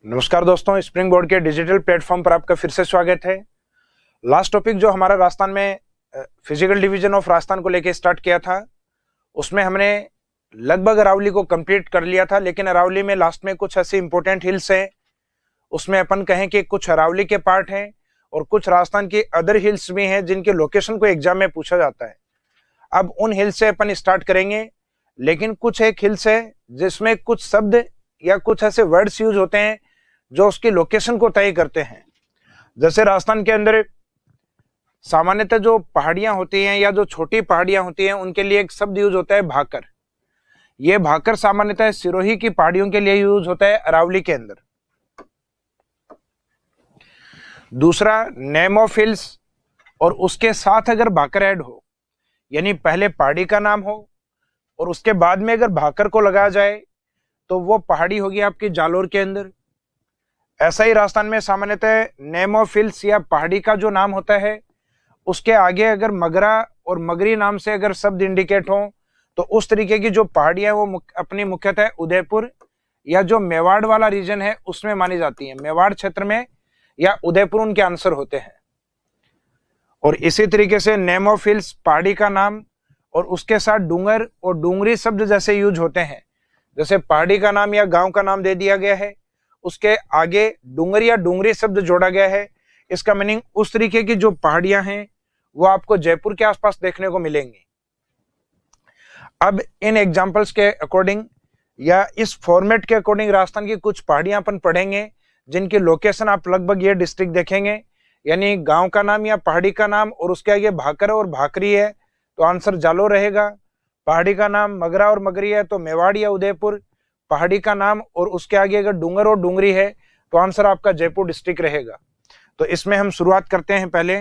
नमस्कार दोस्तों, spring board के डिजिटल प्लेटफॉर्म पर आपका फिर से स्वागत है। लास्ट टॉपिक जो हमारा राजस्थान में फिजिकल डिवीजन ऑफ राजस्थान को लेके स्टार्ट किया था, उसमें हमने लगभग अरावली को कंप्लीट कर लिया था। लेकिन अरावली में लास्ट में कुछ ऐसे इंपॉर्टेंट हिल्स हैं, उसमें अपन कहें कि कुछ अरावली के पार्ट हैं और कुछ राजस्थान की अदर हिल्स भी हैं जिनके लोकेशन को एग्जाम में पूछा जाता है। अब उन हिल्स से अपन स्टार्ट करेंगे, लेकिन कुछ एक हिल्स है जिसमें कुछ शब्द या कुछ ऐसे वर्ड्स यूज होते हैं जो उसकी लोकेशन को तय करते हैं। जैसे राजस्थान के अंदर सामान्यतः जो पहाड़ियां होती हैं या जो छोटी पहाड़ियां होती हैं, उनके लिए एक शब्द यूज होता है भाकर। ये भाकर सामान्यतः सिरोही की पहाड़ियों के लिए यूज होता है अरावली के अंदर। दूसरा नेम ऑफ हिल्स, और उसके साथ अगर भाकर ऐड हो, यानी पहले पहाड़ी का नाम हो और उसके बाद में अगर भाकर को लगाया जाए तो वो पहाड़ी होगी आपकी जालोर के अंदर। ऐसा ही राजस्थान में सामान्यतः नेम ऑफ हिल्स या पहाड़ी का जो नाम होता है, उसके आगे अगर मगरा और मगरी नाम से अगर शब्द इंडिकेट हो तो उस तरीके की जो पहाड़ियां वो अपनी मुख्यतः उदयपुर या जो मेवाड़ वाला रीजन है उसमें मानी जाती है। मेवाड़ क्षेत्र में या उदयपुर उनके आंसर होते हैं। और इसी तरीके से नेम ऑफ हिल्स पहाड़ी का नाम और उसके साथ डूंगर और डूंगरी शब्द जैसे यूज होते हैं। जैसे पहाड़ी का नाम या गांव का नाम दे दिया गया है, उसके आगे डूंगर या डूंगरी शब्द जोड़ा गया है। इसका मीनिंग उस तरीके की जो पहाड़ियां हैं वो आपको जयपुर के आसपास देखने को मिलेंगी। अब इन एग्जांपल्स के अकॉर्डिंग या इस फॉर्मेट के अकॉर्डिंग राजस्थान की कुछ पहाड़ियां अपन पढ़ेंगे जिनकी लोकेशन आप लगभग ये डिस्ट्रिक्ट देखेंगे, यानी गांव का नाम या पहाड़ी का नाम और उसके आगे भाकर और भाकरी है तो आंसर जालोर रहेगा। पहाड़ी का नाम मगरा और मगरी है तो मेवाड़ या उदयपुर। पहाड़ी का नाम और उसके आगे अगर डूंगर और डूंगरी है तो आंसर आपका जयपुर डिस्ट्रिक्ट रहेगा। तो इसमें हम शुरुआत करते हैं। पहले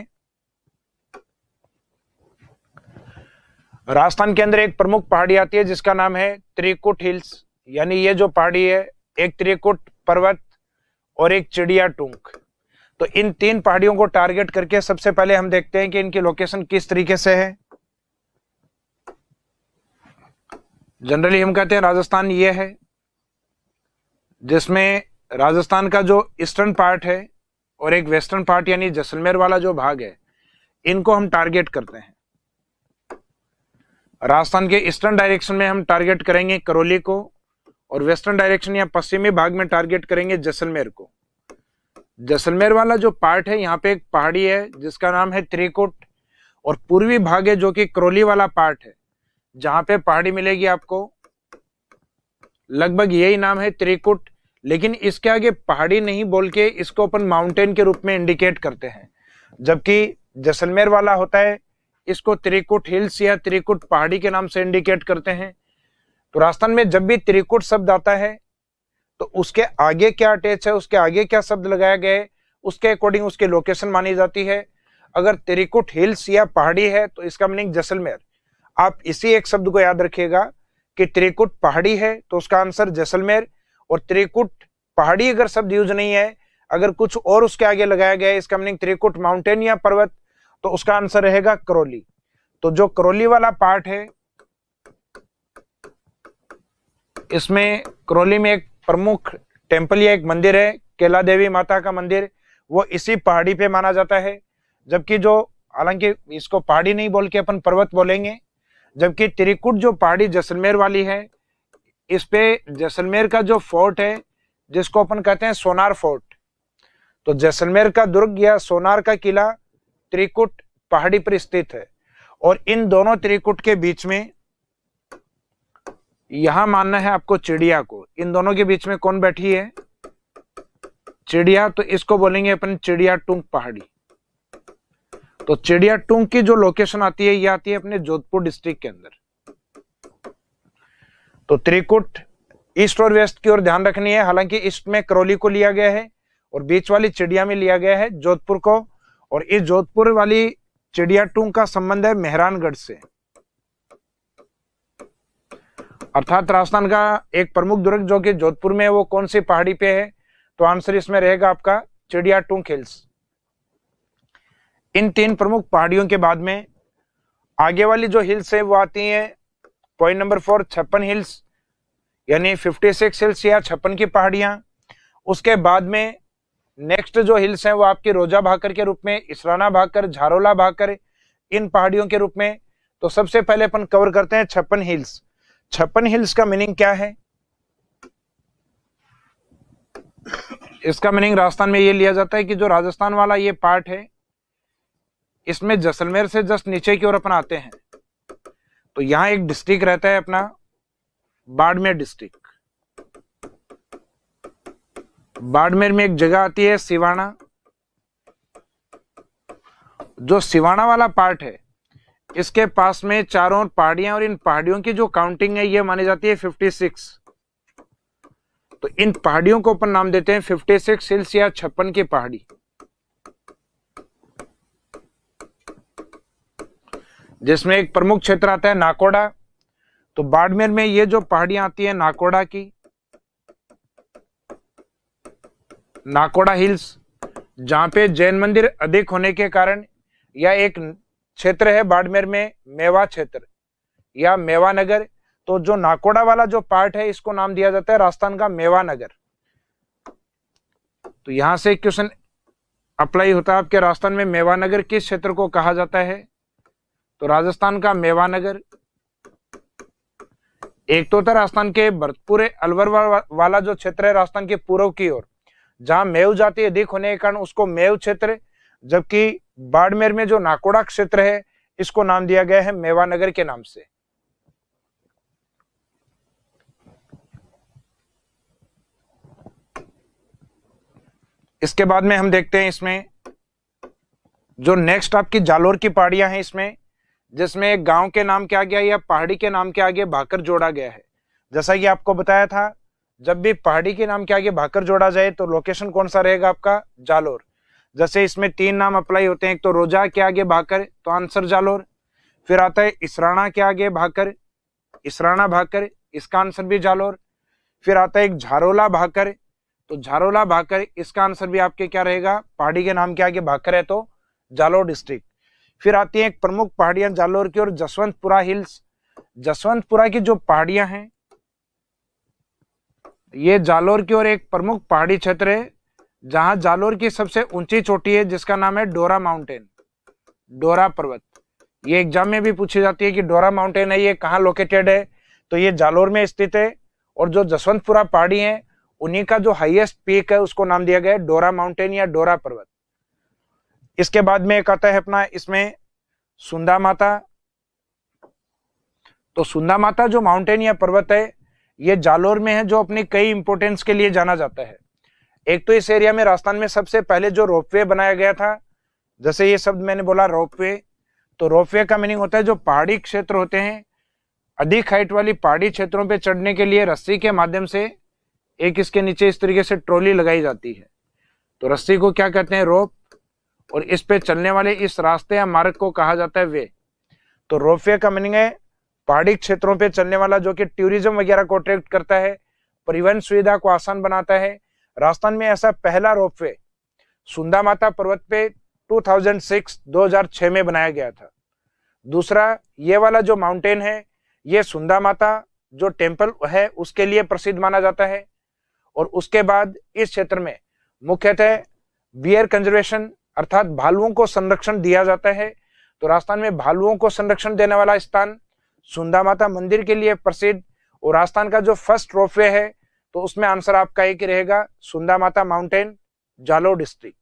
राजस्थान के अंदर एक प्रमुख पहाड़ी आती है जिसका नाम है त्रिकुट हिल्स, यानी ये जो पहाड़ी है एक त्रिकुट पर्वत और एक चिड़िया टूंक। तो इन तीन पहाड़ियों को टारगेट करके सबसे पहले हम देखते हैं कि इनकी लोकेशन किस तरीके से है। जनरली हम कहते हैं राजस्थान ये है, जिसमें राजस्थान का जो ईस्टर्न पार्ट है और एक वेस्टर्न पार्ट यानी जैसलमेर वाला जो भाग है, इनको हम टारगेट करते हैं। राजस्थान के ईस्टर्न डायरेक्शन में हम टारगेट करेंगे करौली को और वेस्टर्न डायरेक्शन या पश्चिमी भाग में टारगेट करेंगे जैसलमेर को। जैसलमेर वाला जो पार्ट है यहाँ पे एक पहाड़ी है जिसका नाम है त्रिकुट, और पूर्वी भाग है जो कि करौली वाला पार्ट है जहां पे पहाड़ी मिलेगी आपको, लगभग यही नाम है त्रिकुट। लेकिन इसके आगे पहाड़ी नहीं बोल के इसको अपन माउंटेन के रूप में इंडिकेट करते हैं, जबकि जैसलमेर वाला होता है इसको त्रिकुट हिल्स या त्रिकुट पहाड़ी के नाम से इंडिकेट करते हैं। तो राजस्थान में जब भी त्रिकुट शब्द आता है तो उसके आगे क्या अटैच है, उसके आगे क्या शब्द लगाया गया है, उसके अकॉर्डिंग उसकी लोकेशन मानी जाती है। अगर त्रिकुट हिल्स या पहाड़ी है तो इसका मीनिंग जैसलमेर। आप इसी एक शब्द को याद रखिएगा कि त्रिकुट पहाड़ी है तो उसका आंसर जैसलमेर, और त्रिकुट पहाड़ी अगर शब्द यूज नहीं है, अगर कुछ और उसके आगे लगाया गया है, इसका मीनिंग त्रिकुट माउंटेन या पर्वत, तो उसका आंसर रहेगा करौली। तो जो करौली वाला पार्ट है, इसमें करौली में एक प्रमुख टेंपल या एक मंदिर है केला देवी माता का मंदिर, वो इसी पहाड़ी पे माना जाता है। जबकि जो, हालांकि इसको पहाड़ी नहीं बोल के अपन पर्वत बोलेंगे, जबकि त्रिकुट जो पहाड़ी जैसलमेर वाली है, इस पे जैसलमेर का जो फोर्ट है जिसको अपन कहते हैं सोनार फोर्ट, तो जैसलमेर का दुर्ग या सोनार का किला त्रिकुट पहाड़ी पर स्थित है। और इन दोनों त्रिकुट के बीच में यहां मानना है आपको चिड़िया को। इन दोनों के बीच में कौन बैठी है? चिड़िया। तो इसको बोलेंगे अपन चिड़िया टूंक पहाड़ी। तो चिड़िया टूंक की जो लोकेशन आती है ये आती है अपने जोधपुर डिस्ट्रिक्ट के अंदर। तो त्रिकुट ईस्ट और वेस्ट की ओर ध्यान रखनी है, हालांकि ईस्ट में करौली को लिया गया है और बीच वाली चिड़िया में लिया गया है जोधपुर को। और इस जोधपुर वाली चिड़िया टूंक का संबंध है मेहरानगढ़ से, अर्थात राजस्थान का एक प्रमुख दुर्ग जो कि जोधपुर में है, वो कौन सी पहाड़ी पे है? तो आंसर इसमें रहेगा आपका चिड़िया टूंक हिल्स। इन तीन प्रमुख पहाड़ियों के बाद में आगे वाली जो हिल्स है वो आती है पॉइंट नंबर 4 56 हिल्स, यानी 56 हिल्स या 56 की पहाड़ियां। उसके बाद में नेक्स्ट जो हिल्स हैं वो आपकी रोजा भाकर के रूप में, इसराना भाकर, झारोला भाकर, इन पहाड़ियों के रूप में। तो सबसे पहले अपन कवर करते हैं 56 हिल्स। 56 हिल्स का मीनिंग क्या है? इसका मीनिंग राजस्थान में ये लिया जाता है कि जो राजस्थान वाला ये पार्ट है, इसमें जैसलमेर से जस्ट नीचे की ओर अपन आते हैं तो यहां एक डिस्ट्रिक्ट रहता है अपना बाड़मेर डिस्ट्रिक्ट। बाड़मेर में एक जगह आती है सिवाना। जो सिवाना वाला पार्ट है, इसके पास में चारों ओर पहाड़ियां, और इन पहाड़ियों की जो काउंटिंग है ये मानी जाती है 56। तो इन पहाड़ियों को अपन नाम देते हैं 56 हिल्स या 56 की पहाड़ी। जिसमें एक प्रमुख क्षेत्र आता है नाकोड़ा। तो बाड़मेर में ये जो पहाड़ियां आती है नाकोड़ा की, नाकोड़ा हिल्स, जहां पे जैन मंदिर अधिक होने के कारण, या एक क्षेत्र है बाड़मेर में मेवा क्षेत्र या मेवा नगर। तो जो नाकोड़ा वाला जो पार्ट है इसको नाम दिया जाता है राजस्थान का मेवा नगर। तो यहां से क्वेश्चन अप्लाई होता है आपके, राजस्थान में मेवा नगर किस क्षेत्र को कहा जाता है? तो राजस्थान का मेवा नगर। एक तो था राजस्थान के भरतपुर अलवर वाला जो क्षेत्र है राजस्थान के पूर्व की ओर, जहां मेव जाति अधिक होने के कारण उसको मेव क्षेत्र, जबकि बाड़मेर में जो नाकोड़ा क्षेत्र है इसको नाम दिया गया है मेवा नगर के नाम से। इसके बाद में हम देखते हैं इसमें जो नेक्स्ट आपकी जालोर की पहाड़ियां हैं, इसमें जिसमें एक गांव के नाम के आगे या पहाड़ी के नाम के आगे भाकर जोड़ा गया है। जैसा कि आपको बताया था, जब भी पहाड़ी के नाम के आगे भाकर जोड़ा जाए तो लोकेशन कौन सा रहेगा आपका? जालोर। जैसे इसमें 3 नाम अप्लाई होते हैं, एक तो रोजा के आगे भाकर, तो आंसर जालोर। फिर आता है इसराना के आगे भाकर, इसराना भाकर, इसका आंसर भी जालोर। फिर आता है एक झारोला भाकर, तो झारोला भाकर, इसका आंसर भी आपके क्या रहेगा? पहाड़ी के नाम के आगे भाकर है तो जालोर डिस्ट्रिक्ट। फिर आती है एक प्रमुख पहाड़ियां जालोर की और जसवंतपुरा हिल्स। जसवंतपुरा की जो पहाड़ियां हैं ये जालोर की ओर एक प्रमुख पहाड़ी क्षेत्र है, जहां जालोर की सबसे ऊंची चोटी है जिसका नाम है डोरा माउंटेन, डोरा पर्वत। ये एग्जाम में भी पूछी जाती है कि डोरा माउंटेन है ये कहाँ लोकेटेड है? तो ये जालोर में स्थित है। और जो जसवंतपुरा पहाड़ी है उन्हीं का जो हाईएस्ट पीक है उसको नाम दिया गया है डोरा माउंटेन या डोरा पर्वत। इसके बाद में एक आता है अपना इसमें सुंदा माता। तो सुंदा माता जो माउंटेन या पर्वत है ये जालोर में है, जो अपनी कई इंपोर्टेंस के लिए जाना जाता है। एक तो इस एरिया में राजस्थान में सबसे पहले जो रोपवे बनाया गया था, जैसे ये शब्द मैंने बोला रोपवे, तो रोपवे का मीनिंग होता है जो पहाड़ी क्षेत्र होते हैं, अधिक हाइट वाली पहाड़ी क्षेत्रों पे चढ़ने के लिए रस्सी के माध्यम से एक इसके नीचे इस तरीके से ट्रॉली लगाई जाती है। तो रस्सी को क्या कहते हैं? रोप। और इस पे चलने वाले इस रास्ते या मार्ग को कहा जाता है वे। तो रोपवे का मीनिंग है पहाड़ी क्षेत्रों पे चलने वाला, जो कि टूरिज्म वगैरह को अट्रैक्ट करता है, परिवहन सुविधा को आसान बनाता है। राजस्थान में ऐसा पहला रोपवे सुंदा माता पर्वत पे 2006 में बनाया गया था। दूसरा ये वाला जो माउंटेन है ये सुंदा माता जो टेम्पल है उसके लिए प्रसिद्ध माना जाता है। और उसके बाद इस क्षेत्र में मुख्यतः बियर कंजर्वेशन अर्थात भालुओं को संरक्षण दिया जाता है। तो राजस्थान में भालुओं को संरक्षण देने वाला स्थान सुंदा माता मंदिर के लिए प्रसिद्ध। और राजस्थान का जो फर्स्ट रोपवे है तो उसमें आंसर आपका एक ही रहेगा सुंदा माता माउंटेन, जालोर डिस्ट्रिक्ट।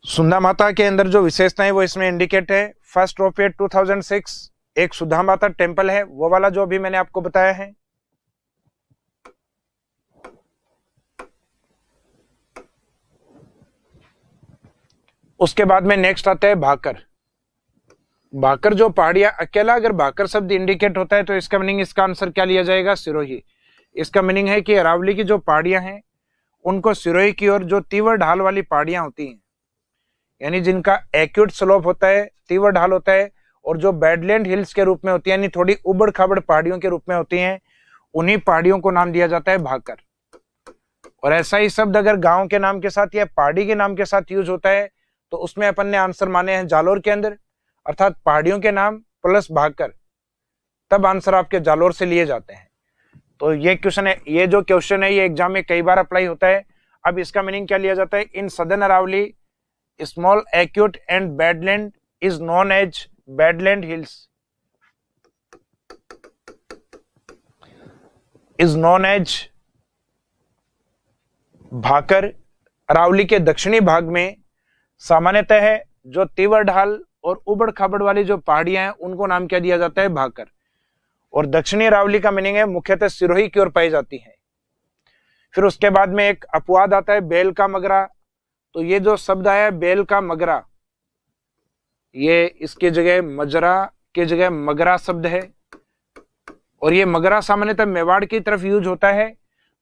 सुंदा माता के अंदर जो विशेषताएं वो इसमें इंडिकेट है। फर्स्ट रोपवे 2006, एक सुधा माता टेम्पल है वो वाला जो अभी मैंने आपको बताया है। उसके बाद में नेक्स्ट आता है भाकर। भाकर जो पहाड़ियां, अकेला अगर भाकर शब्द इंडिकेट होता है तो इसका मीनिंग, इसका आंसर क्या लिया जाएगा? सिरोही। इसका मीनिंग है कि अरावली की जो पहाड़ियां हैं उनको सिरोही की ओर जो तीव्र ढाल वाली पहाड़ियां होती हैं, यानी जिनका एक्यूट स्लोप होता है, तीव्र ढाल होता है, और जो बैडलैंड हिल्स के रूप में होती है यानी थोड़ी उबड़ खाबड़ पहाड़ियों के रूप में होती हैं, उन्हीं पहाड़ियों को नाम दिया जाता है भाकर। और ऐसा ही शब्द अगर गांव के नाम के साथ या पहाड़ी के नाम के साथ यूज होता है तो उसमें अपन ने आंसर माने हैं जालोर के अंदर, अर्थात पहाड़ियों के नाम प्लस भाकर, तब आंसर आपके जालोर से लिए जाते हैं। तो ये क्वेश्चन है, ये जो क्वेश्चन है ये एग्जाम में कई बार अप्लाई होता है। अब इसका मीनिंग क्या लिया जाता है, in southern Aravalli small acute and badland is known as badland hills, is known as Bhakar. Aravalli के दक्षिणी भाग में सामान्यतः जो तीव्र ढाल और उबड़ खाबड़ वाली जो पहाड़ियां हैं उनको नाम क्या दिया जाता है, भाकर। और दक्षिणी अरावली का मीनिंग है मुख्यतः सिरोही की ओर पाई जाती है। फिर उसके बाद में एक अपवाद आता है बेल का मगरा। तो ये जो शब्द आया बेल का मगरा, ये इसकी जगह मजरा की जगह मगरा शब्द है, और ये मगरा सामान्यतः मेवाड़ की तरफ यूज होता है।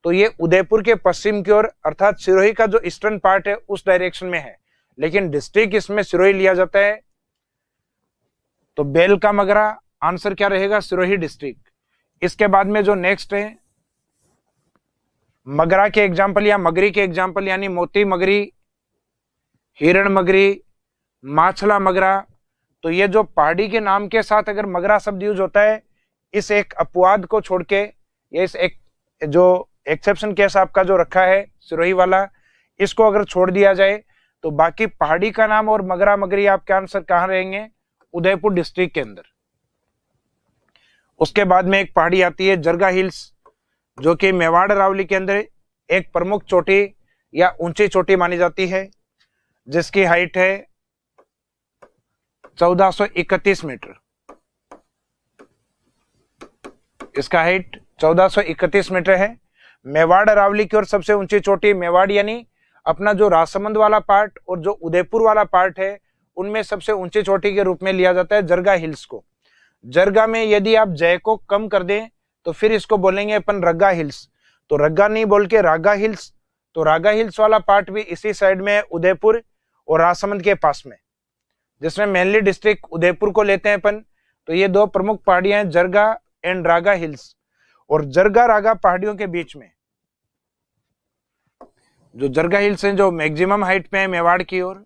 तो ये उदयपुर के पश्चिम की ओर अर्थात सिरोही का जो ईस्टर्न पार्ट है उस डायरेक्शन में है, लेकिन डिस्ट्रिक्ट इसमें सिरोही लिया जाता है। तो बेल का मगरा आंसर क्या रहेगा, सिरोही डिस्ट्रिक्ट। इसके बाद में जो नेक्स्ट है मगरा के एग्जाम्पल या मगरी के एग्जाम्पल, यानी मोती मगरी, हिरण मगरी, माछला मगरा। तो ये जो पहाड़ी के नाम के साथ अगर मगरा शब्द यूज होता है, इस एक अपवाद को छोड़ के, ये इस एक जो एक्सेप्शन केस आपका जो रखा है सिरोही वाला, इसको अगर छोड़ दिया जाए तो बाकी पहाड़ी का नाम और मगरा मगरी आपके आंसर कहाँ रहेंगे, उदयपुर डिस्ट्रिक्ट के अंदर। उसके बाद में एक पहाड़ी आती है जरगा हिल्स, जो कि मेवाड़ अरावली के अंदर एक प्रमुख चोटी या ऊंची चोटी मानी जाती है, जिसकी हाइट है 1431 मीटर। इसका हाइट 1431 मीटर है। मेवाड़ अरावली की ओर सबसे ऊंची चोटी मेवाड़ यानी अपना जो राजसमंद वाला पार्ट और जो उदयपुर वाला पार्ट है, उनमें सबसे ऊंची चोटी के रूप में लिया जाता है जरगा हिल्स को। जरगा में यदि आप जय को कम कर दें तो फिर इसको बोलेंगे अपन रग्गा हिल्स। तो रग्गा नहीं बोल के रागा हिल्स। तो रागा हिल्स वाला पार्ट भी इसी साइड में है, उदयपुर और राजसमंद के पास में, जिसमें मेनली डिस्ट्रिक्ट उदयपुर को लेते हैं अपन। तो ये दो प्रमुख पहाड़ियां हैं, जरगा एंड रागा हिल्स। और जरगा रागा पहाड़ियों के बीच में जो जरगा हिल्स हैं, जो मैक्सिमम हाइट पे है मेवाड़ की ओर,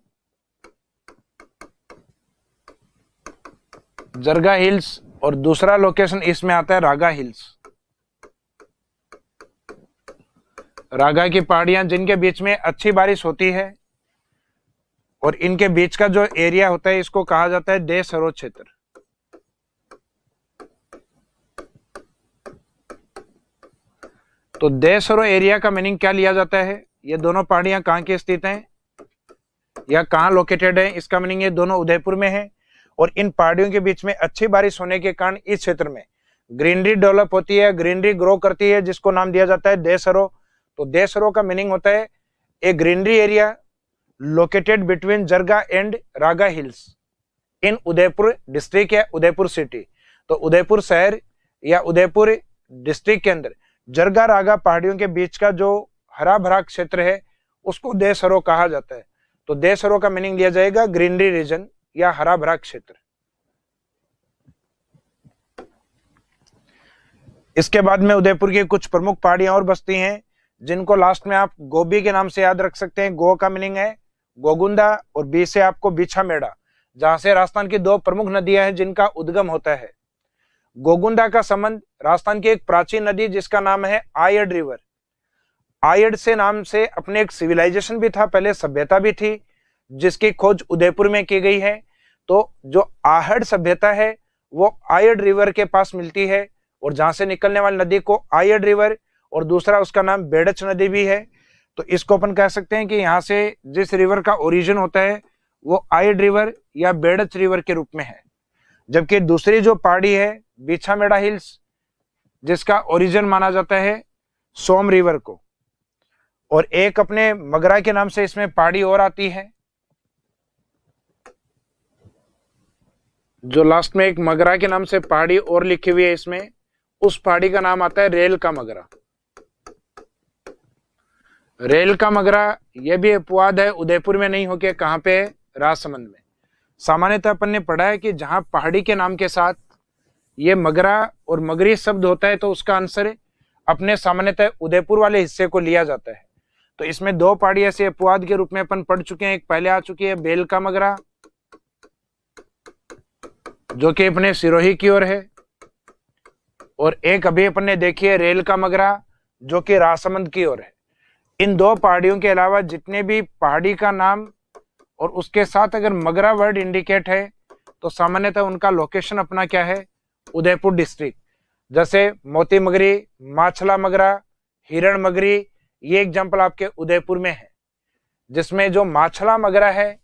जरगा हिल्स, और दूसरा लोकेशन इसमें आता है रागा हिल्स। रागा की पहाड़ियां जिनके बीच में अच्छी बारिश होती है, और इनके बीच का जो एरिया होता है इसको कहा जाता है देसरो क्षेत्र। तो देसरो एरिया का मीनिंग क्या लिया जाता है, ये दोनों पहाड़ियां कहां की स्थित हैं या कहां लोकेटेड है, इसका मीनिंग ये दोनों उदयपुर में है। और इन पहाड़ियों के बीच में अच्छी बारिश होने के कारण इस क्षेत्र में ग्रीनरी डेवलप होती है, ग्रीनरी ग्रो करती है, जिसको नाम दिया जाता है देसरो। तो देसरो का मीनिंग होता है a greenery area located between Jarga and Raga hills in Udaipur district या उदयपुर सिटी। तो उदयपुर शहर या उदयपुर डिस्ट्रिक्ट के अंदर जरगा रागा पहाड़ियों के बीच का जो हरा भरा क्षेत्र है उसको देसरो कहा जाता है। तो देसरो का मीनिंग लिया जाएगा ग्रीनरी रीजन या हरा भरा क्षेत्र। इसके बाद में उदयपुर की कुछ प्रमुख पहाड़ियां और बसती हैं, जिनको लास्ट में आप गोबी के नाम से याद रख सकते हैं। गो का मीनिंग है गोगुंदा और बी से आपको बीछा मेड़ा, जहां से राजस्थान की दो प्रमुख नदियां हैं जिनका उद्गम होता है। गोगुंदा का संबंध राजस्थान की एक प्राचीन नदी जिसका नाम है आयड रिवर। आयड से नाम से अपने एक सिविलाइजेशन भी था, पहले सभ्यता भी थी, जिसकी खोज उदयपुर में की गई है। तो जो आहड़ सभ्यता है वो आयड रिवर के पास मिलती है, और जहां से निकलने वाली नदी को आयड रिवर, और दूसरा उसका नाम बेड़च नदी भी है। तो इसको अपन कह सकते हैं कि यहाँ से जिस रिवर का ओरिजिन होता है वो आयड रिवर या बेड़च रिवर के रूप में है। जबकि दूसरी जो पहाड़ी है बीछामेड़ा हिल्स, जिसका ओरिजिन माना जाता है सोम रिवर को। और एक अपने मगरा के नाम से इसमें पहाड़ी और आती है, जो लास्ट में एक मगरा के नाम से पहाड़ी और लिखी हुई है इसमें, उस पहाड़ी का नाम आता है रेल का मगरा। रेल का मगरा यह भी अपवाद है, उदयपुर में नहीं होके कहां पे है, राजसमंद में। सामान्यतः अपन ने पढ़ा है कि जहां पहाड़ी के नाम के साथ ये मगरा और मगरी शब्द होता है तो उसका आंसर अपने सामान्यतः उदयपुर वाले हिस्से को लिया जाता है। तो इसमें दो पहाड़ी ऐसे अपवाद के रूप में अपन पढ़ चुके हैं। एक पहले आ चुकी है बेल का मगरा, जो कि अपने सिरोही की ओर है, और एक अभी अपन ने देखी है रेल का मगरा, जो कि राजसमंद की ओर है। इन दो पहाड़ियों के अलावा जितने भी पहाड़ी का नाम और उसके साथ अगर मगरा वर्ड इंडिकेट है तो सामान्यतः उनका लोकेशन अपना क्या है, उदयपुर डिस्ट्रिक्ट। जैसे मोती मगरी, माछला मगरा, हिरण मगरी, ये एग्जाम्पल आपके उदयपुर में है। जिसमें जो माछला मगरा है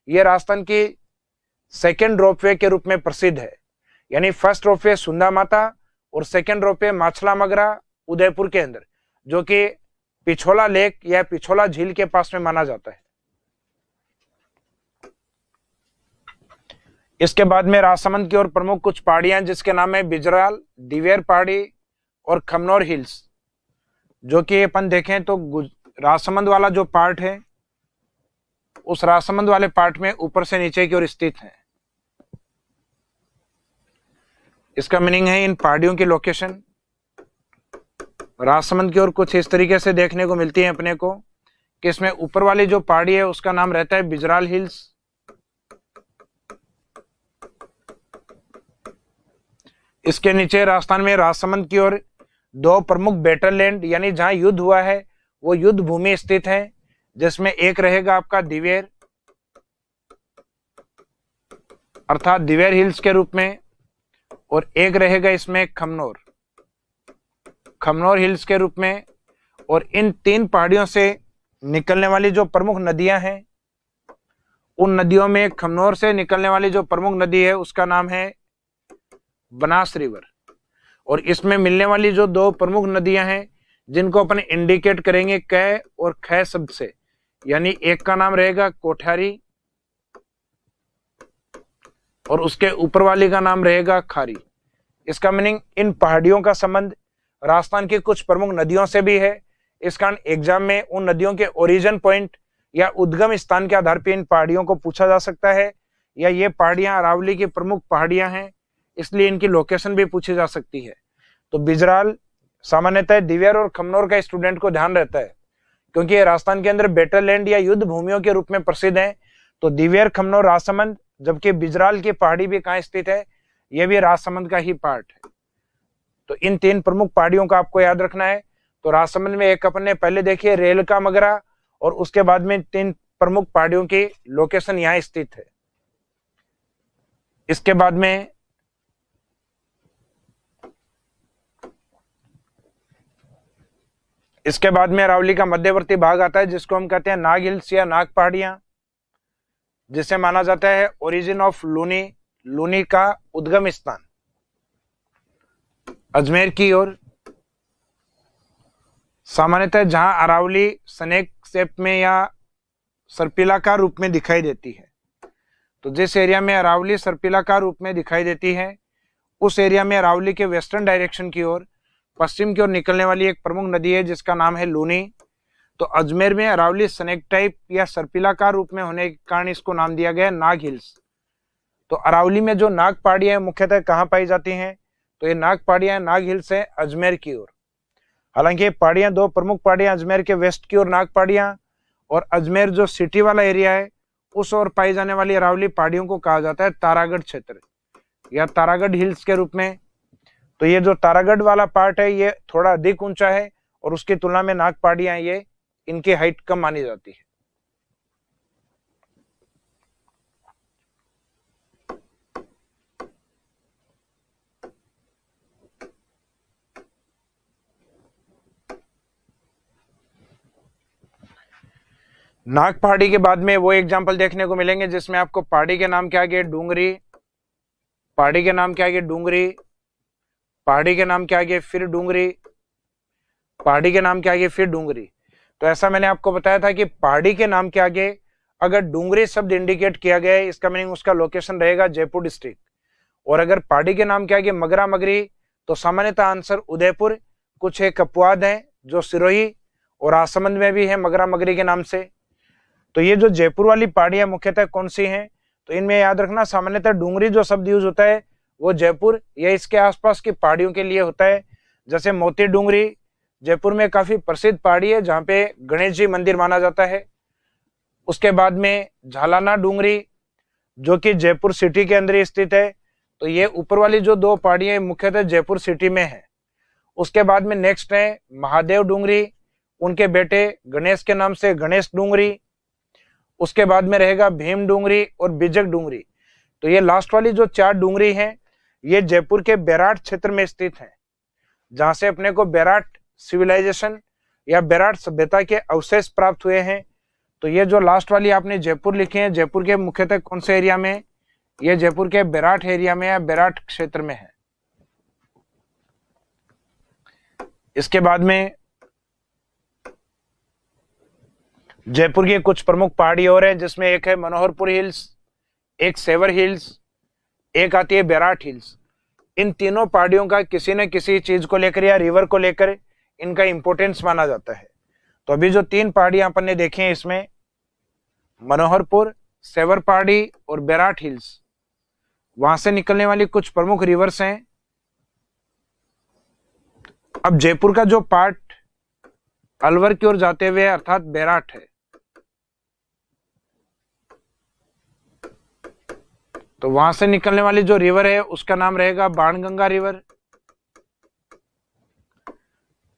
ये राजस्थान की सेकेंड रोपवे के रूप में प्रसिद्ध है। यानी फर्स्ट रोपवे सुंदा माता और सेकेंड रोपवे माछला मगरा उदयपुर के अंदर, जो कि पिछोला लेक या पिछोला झील के पास में माना जाता है। इसके बाद में राजसमंद की ओर प्रमुख कुछ पहाड़ियां जिसके नाम है बिजराल, दिवेर पहाड़ी और खमनोर हिल्स, जो कि अपन देखें तो राजसमंद वाला जो पार्ट है उस राजसमंद वाले पार्ट में ऊपर से नीचे की ओर स्थित है। इसका मीनिंग है इन पहाड़ियों की लोकेशन राजसमंद की ओर कुछ इस तरीके से देखने को मिलती है अपने को कि इसमें ऊपर वाली जो पहाड़ी है उसका नाम रहता है बिजराल हिल्स, इसके नीचे राजस्थान में राजसमंद की ओर दो प्रमुख बैटललैंड यानी जहां युद्ध हुआ है वो युद्ध भूमि स्थित है, जिसमें एक रहेगा आपका दिवेर अर्थात दिवेर हिल्स के रूप में, और एक रहेगा इसमें खमनोर, खमनोर हिल्स के रूप में। और इन तीन पहाड़ियों से निकलने वाली जो प्रमुख नदियां हैं उन नदियों में खमनोर से निकलने वाली जो प्रमुख नदी है उसका नाम है बनास रिवर। और इसमें मिलने वाली जो दो प्रमुख नदियां हैं जिनको अपन इंडिकेट करेंगे कै और ख शब्द से, यानी एक का नाम रहेगा कोठारी और उसके ऊपर वाली का नाम रहेगा खारी। इसका मीनिंग इन पहाड़ियों का संबंध राजस्थान की कुछ प्रमुख नदियों से भी है। इस कारण एग्जाम में उन नदियों के ओरिजिन पॉइंट या उद्गम स्थान के आधार पर इन पहाड़ियों को पूछा जा सकता है, या ये पहाड़ियां अरावली की प्रमुख पहाड़ियां हैं इसलिए इनकी लोकेशन भी पूछी जा सकती है। तो बिजराल सामान्यतः दिवेर और खमनोर का स्टूडेंट को ध्यान रहता है क्योंकि ये राजस्थान के अंदर बैटललैंड या युद्ध भूमियों के रूप में प्रसिद्ध है। तो दिवेर, खमनोर, राजसमंद, जबकि बिजराल की पहाड़ी भी कहाँ स्थित है, यह भी राजसमंद का ही पार्ट है। तो इन तीन प्रमुख पहाड़ियों का आपको याद रखना है। तो राजसमंद में एक अपन ने पहले देखी है रेल का मगरा, और उसके बाद में तीन प्रमुख पहाड़ियों की लोकेशन यहाँ स्थित है। इसके बाद में अरावली का मध्यवर्ती भाग आता है जिसको हम कहते हैं नाग हिल्स या नाग पहाड़ियां, जिसे माना जाता है ओरिजिन ऑफ लूनी, लूनी का उद्गम स्थान अजमेर की ओर। सामान्यतः जहां अरावली स्नेक शेप में या सर्पिलाकार रूप में दिखाई देती है, तो जिस एरिया में अरावली सर्पिलाकार रूप में दिखाई देती है उस एरिया में अरावली के वेस्टर्न डायरेक्शन की ओर पश्चिम की ओर निकलने वाली एक प्रमुख नदी है जिसका नाम है लूनी। तो अजमेर में अरावली स्नेक टाइप या सर्पिलाकार रूप में होने के कारण इसको नाम दिया गया नाग हिल्स। तो अरावली में जो नाग पहाड़ियां मुख्यतः कहाँ पाई जाती हैं, तो ये नाग पहाड़ियां नाग हिल्स है अजमेर की ओर। हालांकि ये पहाड़ियां दो प्रमुख पहाड़ियां अजमेर के वेस्ट की ओर नाग पहाड़ियां और अजमेर जो सिटी वाला एरिया है उस ओर पाई जाने वाली अरावली पहाड़ियों को कहा जाता है तारागढ़ क्षेत्र या तारागढ़ हिल्स के रूप में। तो ये जो तारागढ़ वाला पार्ट है ये थोड़ा अधिक ऊंचा है और उसकी तुलना में नाग पहाड़ियां ये इनकी हाइट कम मानी जाती है। नाग पहाड़ी के बाद में वो एग्जाम्पल देखने को मिलेंगे जिसमें आपको पहाड़ी के नाम के आगे डूंगरी, पहाड़ी के नाम के आगे डूंगरी, पहाड़ी के नाम के आगे फिर डूंगरी, पहाड़ी के नाम के आगे फिर डूंगरी। तो ऐसा मैंने आपको बताया था कि पहाड़ी के नाम के आगे अगर डूंगरी शब्द इंडिकेट किया गया है इसका मीनिंग उसका लोकेशन रहेगा जयपुर डिस्ट्रिक्ट, और अगर पहाड़ी के नाम के आगे मगरा मगरी तो सामान्यतः आंसर उदयपुर। कुछ एक अपवाद है जो सिरोही और राजसमंद में भी है मगरा मगरी के नाम से। तो ये जो जयपुर वाली पहाड़ियां मुख्यतः कौन सी हैं, तो इनमें याद रखना सामान्यतः डूंगरी जो शब्द यूज होता है वो जयपुर या इसके आसपास की पहाड़ियों के लिए होता है। जैसे मोती डूंगरी जयपुर में काफी प्रसिद्ध पहाड़ी है जहाँ पे गणेश जी मंदिर माना जाता है। उसके बाद में झालाना डूंगरी जो कि जयपुर सिटी के अंदर स्थित है। तो ये ऊपर वाली जो दो पहाड़ियां मुख्यतः जयपुर सिटी में है, उसके बाद में नेक्स्ट है महादेव डूंगरी, उनके बेटे गणेश के नाम से गणेश डूंगरी। उसके बाद में रहेगा भीम डूंगरी और बिजक डूंगरी। तो ये लास्ट वाली जो 4 डूंगरी हैं ये जयपुर के बेराट क्षेत्र में स्थित हैं, जहां से अपने को बेराट सिविलाइजेशन या बेराट सभ्यता के अवशेष प्राप्त हुए हैं। तो ये जो लास्ट वाली आपने जयपुर लिखी है, जयपुर के मुख्यतः कौन से एरिया में? ये जयपुर के बेराट एरिया में या बेराट क्षेत्र में है। इसके बाद में जयपुर की कुछ प्रमुख पहाड़ी और है, जिसमें एक है मनोहरपुर हिल्स, एक सेवर हिल्स, एक आती है बेराट हिल्स। इन तीनों पहाड़ियों का किसी न किसी चीज को लेकर या रिवर को लेकर इनका इंपॉर्टेंस माना जाता है। तो अभी जो 3 पहाड़ियां अपन ने देखी हैं, इसमें मनोहरपुर, सेवर पहाड़ी और बेराट हिल्स, वहां से निकलने वाली कुछ प्रमुख रिवर्स हैं। अब जयपुर का जो पार्ट अलवर की ओर जाते हुए अर्थात बेराट है, तो वहां से निकलने वाली जो रिवर है उसका नाम रहेगा बाणगंगा रिवर।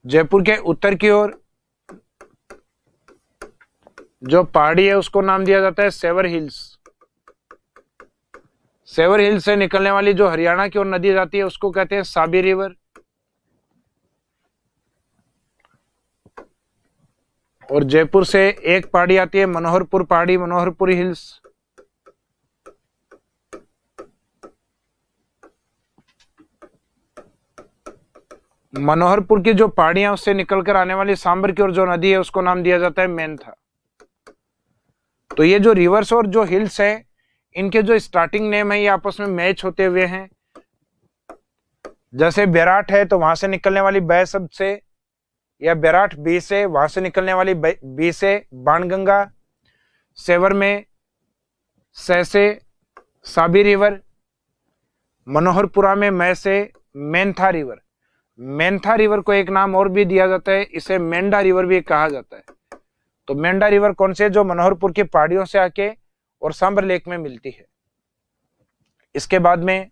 जयपुर के उत्तर की ओर जो पहाड़ी है उसको नाम दिया जाता है सेवर हिल्स। सेवर हिल्स से निकलने वाली जो हरियाणा की ओर नदी जाती है उसको कहते हैं साबी रिवर। और जयपुर से एक पहाड़ी आती है मनोहरपुर पहाड़ी, मनोहरपुर हिल्स। मनोहरपुर की जो पहाड़ियां उससे निकलकर आने वाली सांबर की ओर जो नदी है उसको नाम दिया जाता है मेंथा। तो ये जो रिवर्स और जो हिल्स है इनके जो स्टार्टिंग नेम है ये आपस में मैच होते हुए हैं। जैसे बेराट है तो वहां से निकलने वाली बै शब्द से या बेराट बी से, वहां से निकलने वाली बी से बाणगंगा। सेवर में से साबी रिवर। मनोहरपुरा में मैं से मेंथा रिवर। मेंथा रिवर को एक नाम और भी दिया जाता है, इसे मेंढा रिवर भी कहा जाता है। तो मेंढा रिवर कौन से? जो मनोहरपुर की पहाड़ियों से आके और सांबर लेक में मिलती है। इसके बाद में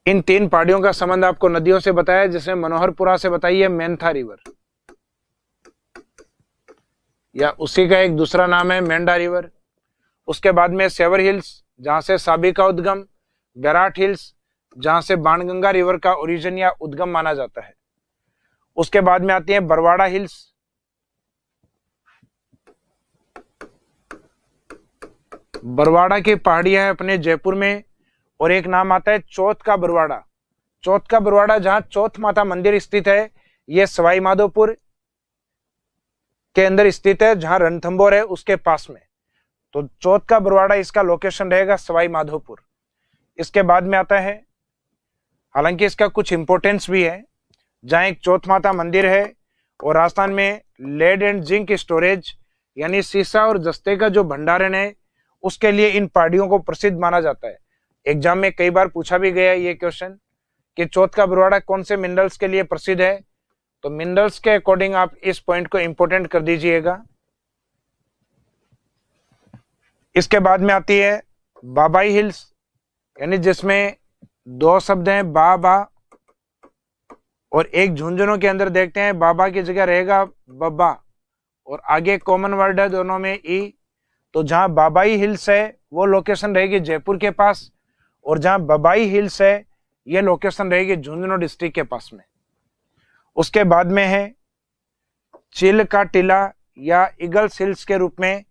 इन 3 पहाड़ियों का संबंध आपको नदियों से बताया, जिसमें मनोहरपुरा से बताइए मेंथा रिवर, या उसी का एक दूसरा नाम है मेंढा रिवर। उसके बाद में सेवर हिल्स, जहां से साबी का उद्गम, बेराट हिल्स, जहां से बाणगंगा रिवर का ओरिजिन या उद्गम माना जाता है। उसके बाद में आती है बरवाड़ा हिल्स। बरवाड़ा की पहाड़ियां है अपने जयपुर में, और एक नाम आता है चौथ का बरवाड़ा। चौथ का बरवाड़ा जहां चौथ माता मंदिर स्थित है, यह सवाई माधोपुर के अंदर स्थित है, जहां रणथंभौर है उसके पास में। तो चौथ का बरवाड़ा इसका लोकेशन रहेगा सवाई माधोपुर। इसके बाद में आता है, हालांकि इसका कुछ इंपॉर्टेंस भी है, जहां एक चौथ माता मंदिर है और राजस्थान में लेड एंड जिंक स्टोरेज यानी सीसा और जस्ते का जो भंडारण है उसके लिए इन पहाड़ियों को प्रसिद्ध माना जाता है। एग्जाम में कई बार पूछा भी गया है ये क्वेश्चन कि चौथ का बरवाड़ा कौन से मिनरल्स के लिए प्रसिद्ध है। तो मिनरल्स के अकॉर्डिंग आप इस पॉइंट को इंपॉर्टेंट कर दीजिएगा। इसके बाद में आती है बाबाई हिल्स, यानी जिसमें 2 शब्द हैं बाबा, और एक झुंझुनों के अंदर देखते हैं बाबा की जगह रहेगा बब्बा, और आगे कॉमन वर्ड है दोनों में ई। तो जहां बाबाई हिल्स है वो लोकेशन रहेगी जयपुर के पास, और जहां बबाई हिल्स है ये लोकेशन रहेगी झुंझुनू डिस्ट्रिक्ट के पास में। उसके बाद में है चील का टीला या ईगल्स हिल्स के रूप में,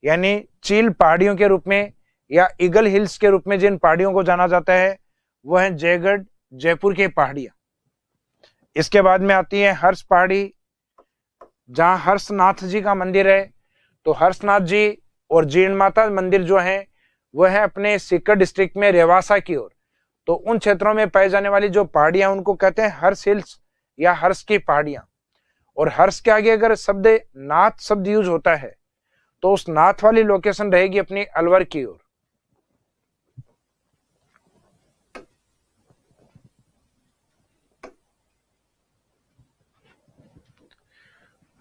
यानी चील पहाड़ियों के रूप में या ईगल हिल्स के रूप में जिन पहाड़ियों को जाना जाता है वो है जयगढ़, जयपुर की पहाड़ियां। इसके बाद में आती है हर्ष पहाड़ी, जहां हर्षनाथ जी का मंदिर है। तो हर्षनाथ जी और जीर्ण माता मंदिर जो है वह है अपने सीकर डिस्ट्रिक्ट में रेवासा की ओर। तो उन क्षेत्रों में पाई जाने वाली जो पहाड़ियां उनको कहते हैं हर्ष हिल्स या हर्ष की पहाड़ियां। और हर्ष के आगे अगर शब्द नाथ शब्द यूज होता है तो उस नाथ वाली लोकेशन रहेगी अपनी अलवर की ओर।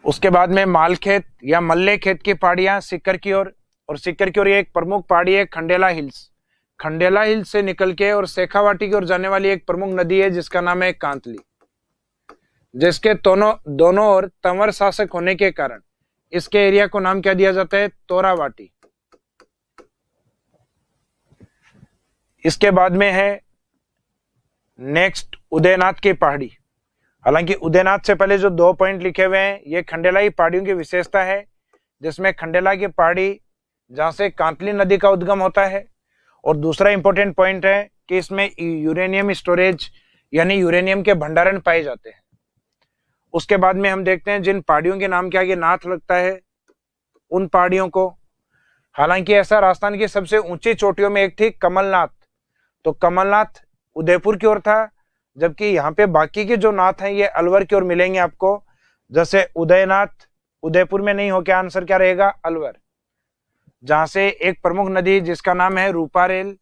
उसके बाद में मालखेत या मल्ले खेत की पहाड़ियां सीकर की ओर, और सीकर की ओर एक प्रमुख पहाड़ी है खंडेला हिल्स। खंडेला हिल से निकल के और शेखावाटी की ओर जाने वाली एक प्रमुख नदी है जिसका नाम है कांतली, जिसके दोनों ओर तंवर शासक होने के कारण इसके एरिया को नाम क्या दिया जाता है? तोरावाटी। इसके बाद में है नेक्स्ट उदयनाथ की पहाड़ी। हालांकि उदयनाथ से पहले जो 2 पॉइंट लिखे हुए हैं ये खंडेलाई पहाड़ियों की विशेषता है, जिसमें खंडेला की पहाड़ी जहां से कांतली नदी का उद्गम होता है, और दूसरा इंपॉर्टेंट पॉइंट है कि इसमें यूरेनियम स्टोरेज यानी यूरेनियम के भंडारण पाए जाते हैं। उसके बाद में हम देखते हैं जिन पहाड़ियों के नाम के आगे नाथ लगता है उन पहाड़ियों को। हालांकि ऐसा राजस्थान की सबसे ऊंची चोटियों में एक थी कमलनाथ, तो कमलनाथ उदयपुर की ओर था, जबकि यहाँ पे बाकी के जो नाथ हैं ये अलवर की ओर मिलेंगे आपको। जैसे उदयनाथ उदयपुर में नहीं हो, क्या आंसर क्या रहेगा? अलवर। जहां से एक प्रमुख नदी जिसका नाम है रूपारेल,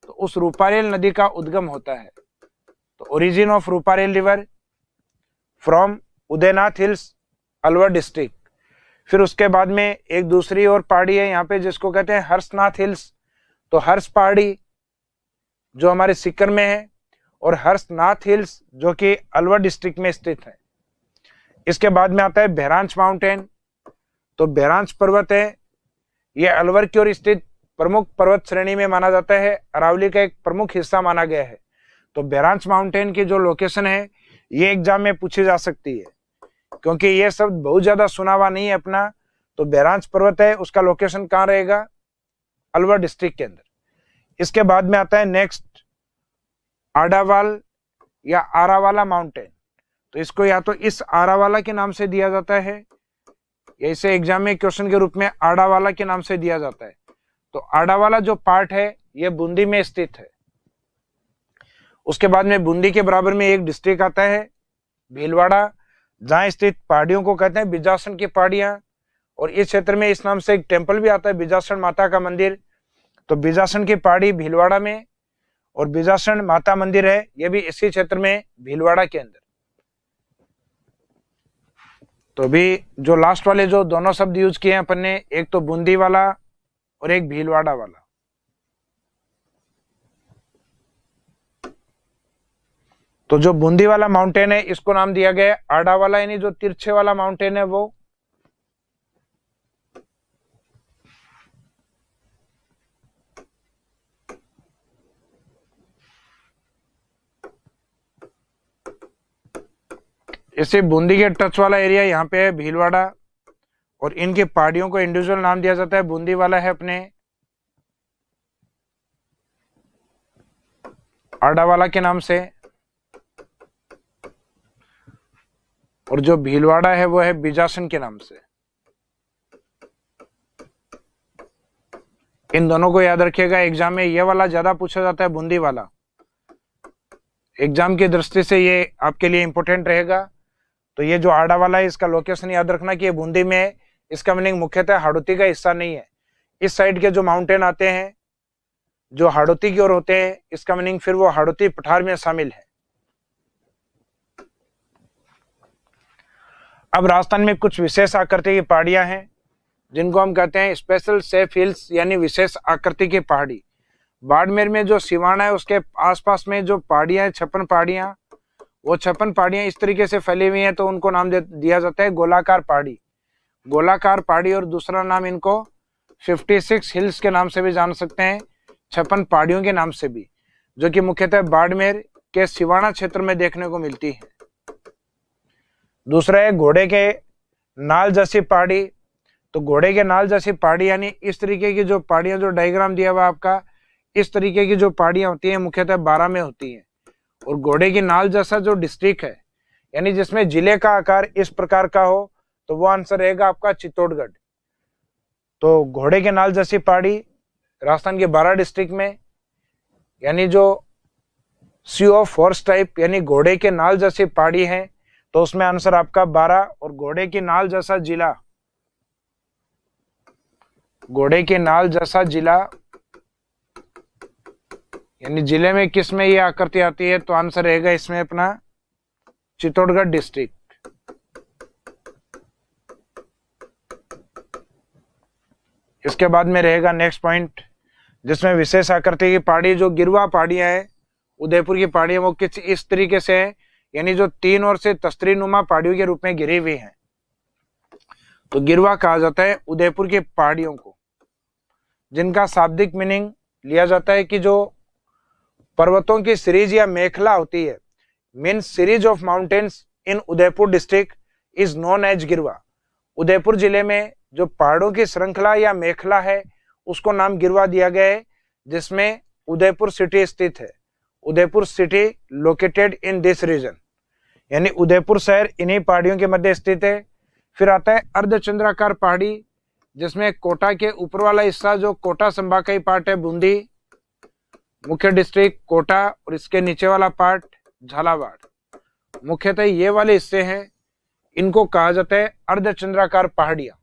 तो उस रूपारेल नदी का उद्गम होता है। तो origin of Ruparel river from Udaynath hills, Alwar district. फिर उसके बाद में एक दूसरी और पहाड़ी है यहाँ पे जिसको कहते हैं हर्षनाथ हिल्स। तो हर्ष पहाड़ी जो हमारे सीकर में है और हर्षनाथ हिल्स जो कि अलवर डिस्ट्रिक्ट में स्थित है। इसके बाद में आता है बहरांच माउंटेन। तो बहरांच पर्वत है, ये अलवर की ओर स्थित प्रमुख पर्वत श्रेणी में माना जाता है, अरावली का एक प्रमुख हिस्सा माना गया है। तो बहरांच माउंटेन की जो लोकेशन है ये एग्जाम में पूछी जा सकती है, क्योंकि ये शब्द बहुत ज्यादा सुना हुआ नहीं है अपना। तो बहरांच पर्वत है, उसका लोकेशन कहाँ रहेगा? अलवर डिस्ट्रिक्ट के अंदर। इसके बाद में आता है नेक्स्ट आडावाल या आरावाला माउंटेन। तो इसको या तो इस आरावाला के नाम से दिया जाता है या इसे एग्जाम में क्वेश्चन के रूप में आडावाला के नाम से दिया जाता है। तो आडावाला जो पार्ट है ये बूंदी में स्थित है। उसके बाद में बूंदी के बराबर में एक डिस्ट्रिक्ट आता है भीलवाड़ा, जहां स्थित पहाड़ियों को कहते हैं बिजासन की पहाड़ियां, और इस क्षेत्र में इस नाम से एक टेम्पल भी आता है बिजासन माता का मंदिर। तो बिजासन की पहाड़ी भीलवाड़ा में और बिजासन माता मंदिर है, ये भी इसी क्षेत्र में भीलवाड़ा के अंदर। तो भी जो लास्ट वाले जो दोनों शब्द यूज किए हैं अपन ने, एक तो बूंदी वाला और एक भीलवाड़ा वाला। तो जो बूंदी वाला माउंटेन है इसको नाम दिया गया है आडा वाला, यानी जो तिरछे वाला माउंटेन है वो। इसे बूंदी के टच वाला एरिया यहाँ पे है भीलवाड़ा, और इनकी पहाड़ियों को इंडिविजुअल नाम दिया जाता है। बूंदी वाला है अपने आडावाला के नाम से, और जो भीलवाड़ा है वो है बिजासन के नाम से। इन दोनों को याद रखिएगा, एग्जाम में ये वाला ज्यादा पूछा जाता है, बूंदी वाला। एग्जाम की दृष्टि से ये आपके लिए इंपॉर्टेंट रहेगा। तो ये जो आडा वाला है इसका लोकेशन याद रखना कि ये बूंदी में है। इसका मीनिंग मुख्यतः हाड़ौती का हिस्सा नहीं है। इस साइड के जो माउंटेन आते हैं जो हाड़ौती की ओर होते हैं, इसका मीनिंग फिर वो हाड़ौती पठार में शामिल है। अब राजस्थान में कुछ विशेष आकृति की पहाड़ियां हैं जिनको हम कहते हैं स्पेशल सेफ हिल्स, यानी विशेष आकृति की पहाड़ी। बाड़मेर में जो सिवाना है उसके आसपास में जो पहाड़ियां हैं 56 पहाड़ियां, वो 56 पहाड़ियां इस तरीके से फैली हुई हैं, तो उनको नाम दिया जाता है गोलाकार पहाड़ी। गोलाकार पहाड़ी, और दूसरा नाम इनको 56 हिल्स के नाम से भी जान सकते हैं, 56 पहाड़ियों के नाम से भी, जो कि मुख्यतः बाड़मेर के सिवाना क्षेत्र में देखने को मिलती है। दूसरा है घोड़े के नाल जैसी पहाड़ी। तो घोड़े के नाल जैसी पहाड़ी यानी इस तरीके की जो पहाड़ियां, जो डायग्राम दिया हुआ आपका, इस तरीके की जो पहाड़ियां होती हैं मुख्यतः 12 में होती हैं। और घोड़े की नाल जैसा जो डिस्ट्रिक्ट है, यानी जिसमें जिले का आकार इस प्रकार का हो, तो वो आंसर रहेगा आपका चित्तौड़गढ़। तो घोड़े के नाल जैसी पहाड़ी राजस्थान के 12 डिस्ट्रिक्ट में, यानी जो सी ऑफ हॉर्स टाइप यानी घोड़े के नाल जैसी पहाड़ी है, तो उसमें आंसर आपका 12। और घोड़े के नाल जैसा जिला, घोड़े के नाल जैसा जिला यानी जिले में किस में ये आकृति आती है, तो आंसर रहेगा इसमें अपना चित्तौड़गढ़ डिस्ट्रिक्ट। इसके बाद में रहेगा नेक्स्ट पॉइंट जिसमें विशेष आकृति की पहाड़ी जो गिरवा पहाड़ियां हैं, उदयपुर की पहाड़ियां, वो किस इस तरीके से है, यानी जो तीन ओर से तस्तरी नुमा पहाड़ियों के रूप में घिरी हुई हैं, तो गिरवा कहा जाता है उदयपुर की पहाड़ियों को, जिनका शाब्दिक मीनिंग लिया जाता है कि जो पर्वतों की सीरीज या मेखला होती है, means series of mountains in Udaipur district is known as Girwa. Udaipur जिले में जो पहाड़ों की श्रृंखला या मेखला है उसको नाम गिरवा दिया गया है, जिसमें उदयपुर सिटी स्थित है। Udaipur city located in this region, यानी उदयपुर शहर इन्हीं पहाड़ियों के मध्य स्थित है। फिर आता है अर्धचंद्राकार पहाड़ी, जिसमें कोटा के ऊपर वाला हिस्सा जो कोटा संभाग का ही पार्ट है, बूंदी मुख्य डिस्ट्रिक्ट कोटा, और इसके नीचे वाला पार्ट झालावाड़, मुख्यतः ये वाले हिस्से हैं, इनको कहा जाता है अर्धचंद्राकार पहाड़ियां।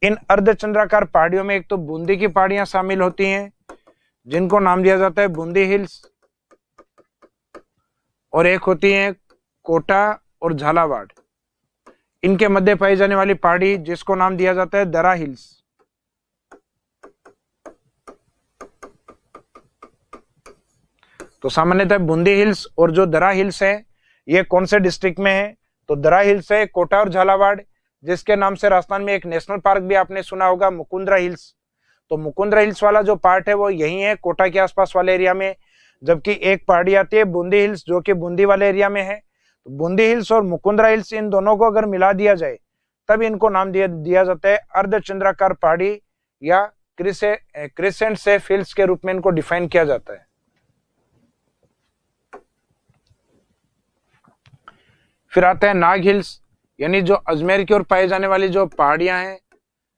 इन अर्धचंद्राकार पहाड़ियों में एक तो बूंदी की पहाड़ियां शामिल होती हैं, जिनको नाम दिया जाता है बूंदी हिल्स, और एक होती है कोटा और झालावाड़, इनके मध्य पाई जाने वाली पहाड़ी जिसको नाम दिया जाता है दरा हिल्स। तो सामान्यतः बूंदी हिल्स और जो दरा हिल्स है ये कौन से डिस्ट्रिक्ट में है, तो दरा हिल्स है कोटा और झालावाड़, जिसके नाम से राजस्थान में एक नेशनल पार्क भी आपने सुना होगा, मुकुंदरा हिल्स। तो मुकुंदरा हिल्स वाला जो पार्ट है वो यही है कोटा के आसपास वाले एरिया में, जबकि एक पहाड़ी आती है बूंदी हिल्स जो कि बूंदी वाले एरिया में है। तो बूंदी हिल्स और मुकुंदरा हिल्स, इन दोनों को अगर मिला दिया जाए तब इनको नाम दिया जाता है अर्धचंद्राकार पहाड़ी या क्रिसेंट शेप हिल्स के रूप में इनको डिफाइन किया जाता है। फिर आता है नाग हिल्स, यानी जो अजमेर की ओर पाई जाने वाली जो पहाड़ियां हैं,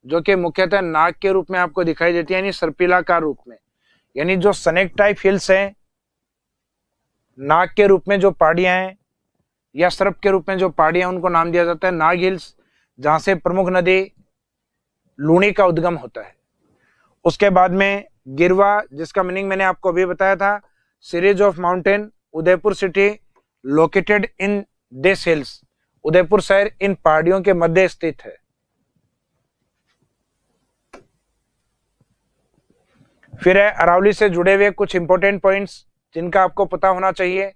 जो कि मुख्यतः नाग के रूप में आपको दिखाई देती है, यानी सर्पिलाकार रूप में, यानी जो स्नेक टाइप हिल्स हैं, नाग के रूप में जो पहाड़ियां हैं या सर्प के रूप में जो पहाड़ियां, उनको नाम दिया जाता है नाग हिल्स, जहां से प्रमुख नदी लूणी का उद्गम होता है। उसके बाद में गिरवा, जिसका मीनिंग मैंने आपको अभी बताया था, series of mountain, Udaipur city located in this hills, Udaipur शहर इन पहाड़ियों के मध्य स्थित है। फिर है अरावली से जुड़े हुए कुछ इंपॉर्टेंट पॉइंट्स जिनका आपको पता होना चाहिए।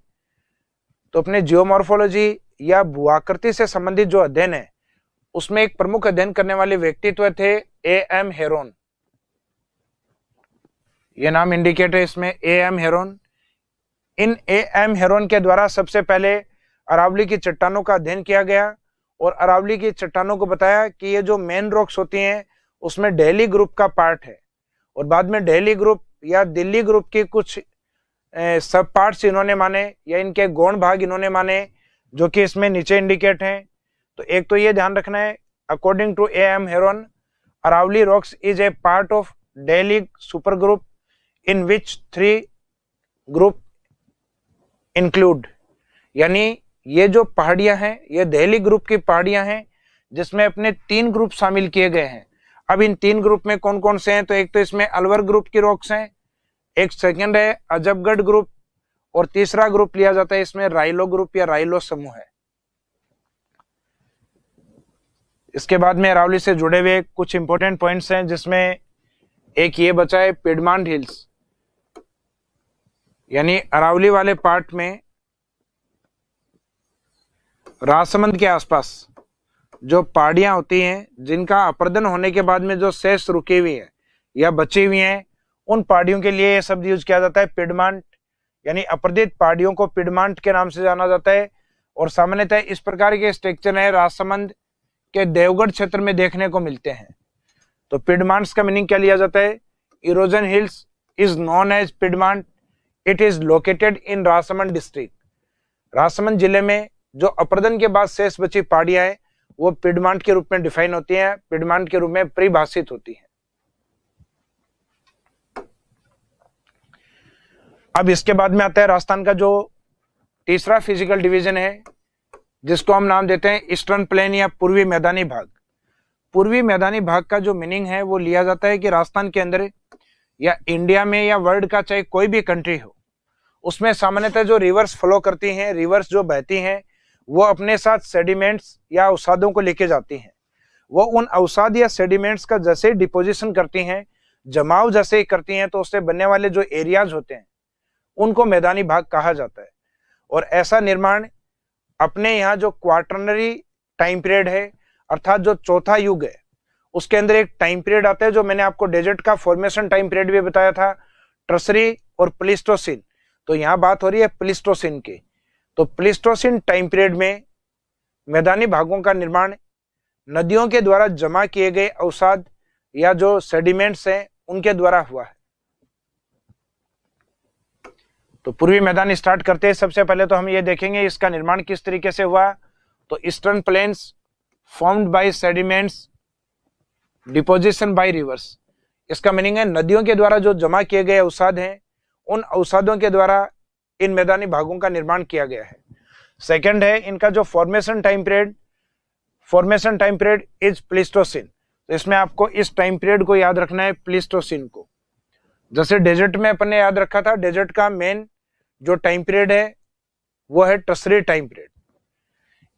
तो अपने जियोमॉर्फोलॉजी या भूआकृति से संबंधित जो अध्ययन है उसमें एक प्रमुख अध्ययन करने वाले व्यक्तित्व थे A.M. हेरोन। ये नाम इंडिकेट है इसमें, A.M. हेरोन। इन A.M. हेरोन के द्वारा सबसे पहले अरावली की चट्टानों का अध्ययन किया गया और अरावली की चट्टानों को बताया कि ये जो मेन रॉक्स होती हैं उसमें डेली ग्रुप का पार्ट है, और बाद में डेली ग्रुप या दिल्ली ग्रुप की कुछ सब पार्ट्स इन्होंने माने या इनके गौण भाग इन्होंने माने, जो कि इसमें नीचे इंडिकेट हैं। तो एक तो ये ध्यान रखना है, according to A.M. Heron, Aravalli rocks is a part of Delhi super group in which 3 group include, यानी ये जो पहाड़ियां हैं ये दहली ग्रुप की पहाड़ियां हैं जिसमें अपने 3 ग्रुप शामिल किए गए हैं। अब इन 3 ग्रुप में कौन कौन से हैं, तो एक तो इसमें अलवर ग्रुप की रॉक्स हैं, एक सेकंड है अजबगढ़ ग्रुप, और तीसरा ग्रुप लिया जाता है इसमें राइलो ग्रुप या राइलो समूह है। इसके बाद में अरावली से जुड़े हुए कुछ इंपॉर्टेंट पॉइंट्स हैं, जिसमें एक ये बचा है पिडमांट हिल्स, यानी अरावली वाले पार्ट में राजसमंद के आसपास जो पहाड़ियां होती हैं जिनका अपर्दन होने के बाद में जो शेष रुकी हुई है या बची हुई हैं, उन पहाड़ियों के लिए यह शब्द यूज किया जाता है पिडमांट, यानी अपर्दित पहाड़ियों को पिडमांट के नाम से जाना जाता है। और सामान्यतः इस प्रकार के स्ट्रक्चर है राजसमंद के देवगढ़ क्षेत्र में देखने को मिलते हैं। तो पिडमांट्स का मीनिंग क्या लिया जाता है, erosion hills is known as piedmont, it is located in Rajsamand district. Rajsamand जिले में जो अपर्दन के बाद शेष बची पहाड़ियां हैं वो पिडमांट के रूप में डिफाइन होती हैं, पिडमांट के रूप में परिभाषित होती हैं। अब इसके बाद में आता है राजस्थान का जो तीसरा फिजिकल डिवीजन है, जिसको हम नाम देते हैं ईस्टर्न प्लेन या पूर्वी मैदानी भाग। पूर्वी मैदानी भाग का जो मीनिंग है वो लिया जाता है कि राजस्थान के अंदर या इंडिया में या वर्ल्ड का चाहे कोई भी कंट्री हो, उसमें सामान्यतः जो रिवर्स फ्लो करती हैं, रिवर्स जो बहती हैं, वो अपने साथ सेडिमेंट्स या अवसादों को लेके जाती हैं। वो उन अवसाद या सेडिमेंट्स का जैसे डिपोजिशन करती हैं जमाव जैसे ही करती हैं तो उससे बनने वाले जो एरियाज होते हैं उनको मैदानी भाग कहा जाता है। और ऐसा निर्माण अपने यहाँ जो क्वार्टरनरी टाइम पीरियड है, अर्थात जो चौथा युग है, उसके अंदर एक टाइम पीरियड आता है जो मैंने आपको डेजर्ट का फॉर्मेशन टाइम पीरियड भी बताया था, ट्रसरी और प्लीस्टोसिन। तो यहाँ बात हो रही है प्लीस्टोसिन की। तो प्लीस्टोसिन टाइम पीरियड में मैदानी भागों का निर्माण नदियों के द्वारा जमा किए गए अवसाद या जो सेडिमेंट्स हैं उनके द्वारा हुआ है। तो पूर्वी मैदान स्टार्ट करते हैं। सबसे पहले तो हम ये देखेंगे इसका निर्माण किस तरीके से हुआ। तो eastern plains formed by sediments deposition by rivers. इसका मीनिंग है नदियों के द्वारा जो जमा किए गए अवसाद हैं उन अवसादों के द्वारा इन मैदानी भागों का निर्माण किया गया है। सेकंड है इनका जो formation time period is Pleistocene. तो इसमें आपको इस टाइम पीरियड को याद रखना है, प्लीस्टोसिन को। जैसे डेजर्ट में अपन ने याद रखा था, डेजर्ट का मेन जो टाइम पीरियड है वो है टर्सरी टाइम पीरियड।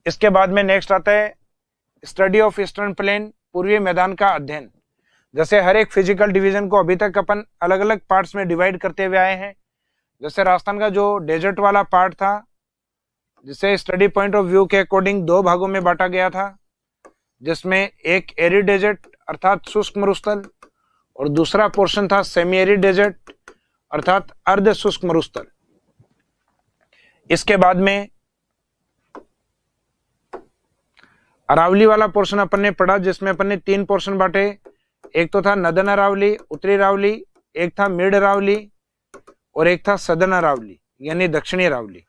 इसके बाद में नेक्स्ट आता है स्टडी ऑफ ईस्टर्न प्लेन, पूर्वी मैदान का अध्ययन। जैसे हर एक फिजिकल डिवीजन को अभी तक अपन अलग अलग पार्ट्स में डिवाइड करते हुए आए हैं। जैसे राजस्थान का जो डेजर्ट वाला पार्ट था, जिसे स्टडी पॉइंट ऑफ व्यू के अकॉर्डिंग दो भागों में बांटा गया था, जिसमें एक एरिड डेजर्ट अर्थात शुष्क मरुस्थल और दूसरा पोर्शन था सेमी एरिड डेजर्ट अर्थात अर्ध शुष्क मरुस्थल। इसके बाद में अरावली वाला पोर्शन अपन ने पढ़ा, जिसमें अपन ने 3 पोर्शन बांटे। एक तो था नदन अरावली, उत्तरी अरावली, एक था मिड अरावली और एक था सदन अरावली यानी दक्षिणी अरावली।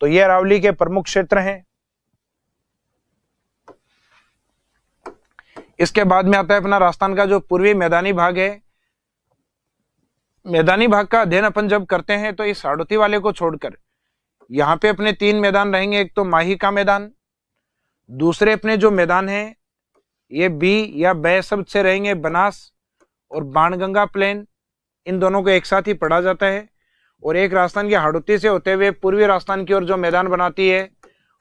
तो ये अरावली के प्रमुख क्षेत्र हैं। इसके बाद में आता है अपना राजस्थान का जो पूर्वी मैदानी भाग है। मैदानी भाग का अध्ययन अपन जब करते हैं तो इस हाड़ौती वाले को छोड़कर यहाँ पे अपने 3 मैदान रहेंगे। एक तो माही का मैदान, दूसरे अपने जो मैदान हैं ये बी या बै शब्द से रहेंगे बनास और बाणगंगा प्लेन, इन दोनों को एक साथ ही पढ़ा जाता है। और एक राजस्थान की हाड़ौती से होते हुए पूर्वी राजस्थान की ओर जो मैदान बनाती है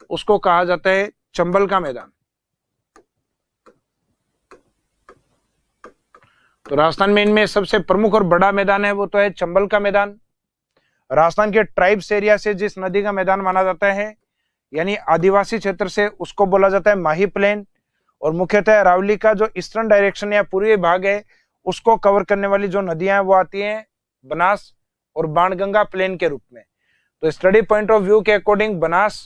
उसको कहा जाता है चंबल का मैदान। तो राजस्थान में इनमें सबसे प्रमुख और बड़ा मैदान है वो तो है चंबल का मैदान। राजस्थान के ट्राइब्स एरिया से जिस नदी का मैदान माना जाता है यानी आदिवासी क्षेत्र से, उसको बोला जाता है माही प्लेन। और मुख्यतः अरावली का जो ईस्टर्न डायरेक्शन या पूर्वी भाग है उसको कवर करने वाली जो नदियां हैं वो आती हैं बनास और बाणगंगा प्लेन के रूप में। तो स्टडी पॉइंट ऑफ व्यू के अकॉर्डिंग बनास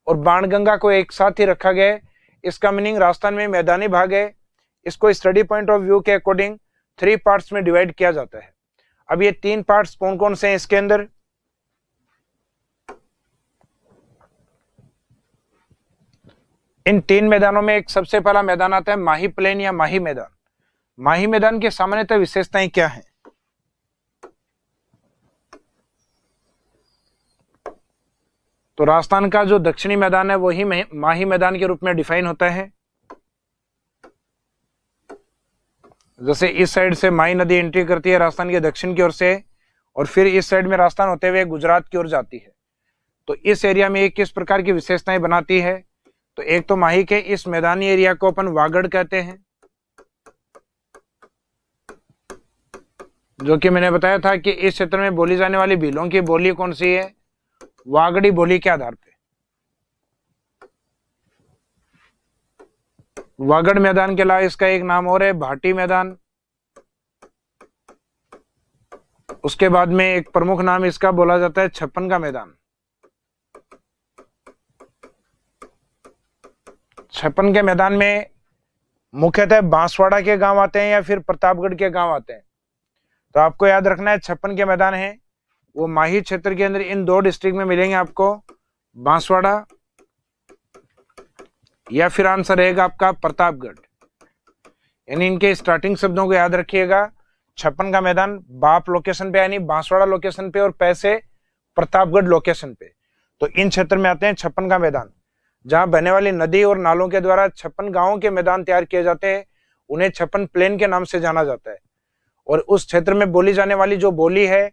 और बाणगंगा को एक साथ ही रखा गया है। इसका मीनिंग राजस्थान में मैदानी भाग है, इसको स्टडी पॉइंट ऑफ व्यू के अकॉर्डिंग 3 पार्ट्स में डिवाइड किया जाता है। अब ये 3 पार्ट्स कौन कौन से हैं इसके अंदर? इन 3 मैदानों में एक सबसे पहला मैदान आता है माही प्लेन या माही मैदान। माही मैदान की सामान्यतः विशेषताएं क्या हैं? तो राजस्थान का जो दक्षिणी मैदान है वही माही मैदान के रूप में डिफाइन होता है। जैसे इस साइड से माही नदी एंट्री करती है राजस्थान के दक्षिण की ओर से और फिर इस साइड में राजस्थान होते हुए गुजरात की ओर जाती है। तो इस एरिया में ये किस प्रकार की विशेषताएं बनाती है? तो एक तो माही के इस मैदानी एरिया को अपन वागड़ कहते हैं, जो कि मैंने बताया था कि इस क्षेत्र में बोली जाने वाली भीलों की बोली कौन सी है? वागड़ी बोली के आधार पे। वागड़ मैदान के अलावा इसका एक नाम और है भाटी मैदान। उसके बाद में एक प्रमुख नाम इसका बोला जाता है छप्पन का मैदान। छप्पन के मैदान में मुख्यतः बांसवाड़ा के गांव आते हैं या फिर प्रतापगढ़ के गांव आते हैं। तो आपको याद रखना है छप्पन के मैदान है वो माही क्षेत्र के अंदर इन 2 डिस्ट्रिक्ट में मिलेंगे आपको, बांसवाड़ा या फिर आंसर रहेगा आपका प्रतापगढ़। यानी इनके स्टार्टिंग शब्दों को याद रखिएगा। छप्पन का मैदान बाप लोकेशन पे यानी बांसवाड़ा लोकेशन पे और पैसे प्रतापगढ़ लोकेशन पे। तो इन क्षेत्र में आते हैं छप्पन का मैदान, जहां बहने वाली नदी और नालों के द्वारा 56 गांवों के मैदान तैयार किए जाते हैं। उन्हें छप्पन प्लेन के नाम से जाना जाता है। और उस क्षेत्र में बोली जाने वाली जो बोली है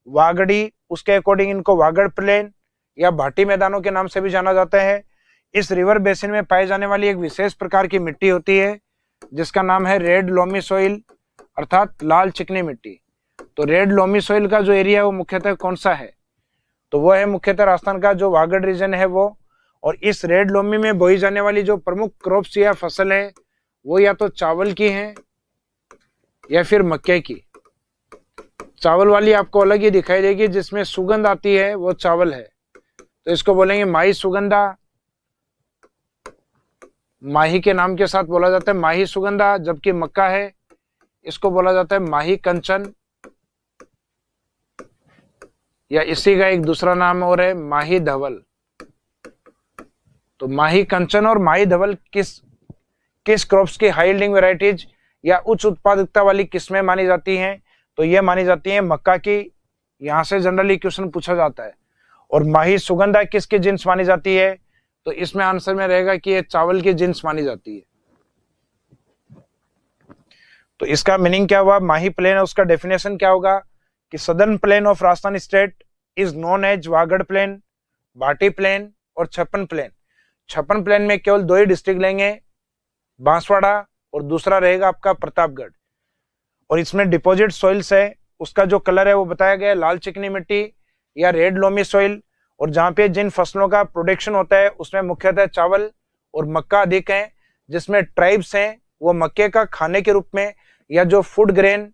वागड़ी, उसके अकॉर्डिंग इनको वागड़ प्लेन या भाटी मैदानों के नाम से भी जाना जाता है। इस रिवर बेसिन में पाई जाने वाली एक विशेष प्रकार की मिट्टी होती है जिसका नाम है रेड लोमी सोइल अर्थात लाल चिकनी मिट्टी। तो रेड लोमी सोइल का जो एरिया है वो मुख्यतः कौन सा है, तो वो है मुख्यतः राजस्थान का जो वागड़ रीजन है वो। और इस रेड लोमी में बोई जाने वाली जो प्रमुख क्रॉप्स या फसल है वो या तो चावल की है या फिर मक्के की। चावल वाली आपको अलग ही दिखाई देगी, जिसमें सुगंध आती है वो चावल है, तो इसको बोलेंगे माही सुगंधा। माही के नाम के साथ बोला जाता है माही सुगंधा। जबकि मक्का है इसको बोला जाता है माही कंचन, या इसी का एक दूसरा नाम और है माही धवल। तो माही कंचन और माही धवल किस क्रॉप्स की हाई यील्डिंग वेराइटीज या उच्च उत्पादकता वाली किस्में मानी जाती हैं, तो ये मानी जाती है मक्का की। यहां से जनरली क्वेश्चन पूछा जाता है। और माही सुगंधा किसकी जिन्स मानी जाती है, तो इसमें आंसर में रहेगा कि ये चावल की जिन्स मानी जाती है। तो इसका मीनिंग क्या हुआ, माही प्लेन है उसका डेफिनेशन क्या होगा कि southern plain of Rajasthan state is known as Vagad plain, Bhati plain और छप्पन प्लेन। छप्पन प्लेन में केवल दो ही डिस्ट्रिक्ट लेंगे, बांसवाड़ा और दूसरा रहेगा आपका प्रतापगढ़। और इसमें डिपॉजिट सॉइल्स है, उसका जो कलर है वो बताया गया है लाल चिकनी मिट्टी या रेड लोमी सॉइल। और जहां पे जिन फसलों का प्रोडक्शन होता है उसमें मुख्यतः चावल और मक्का अधिक है, जिसमें ट्राइब्स हैं वो मक्के का खाने के रूप में या जो फूड ग्रेन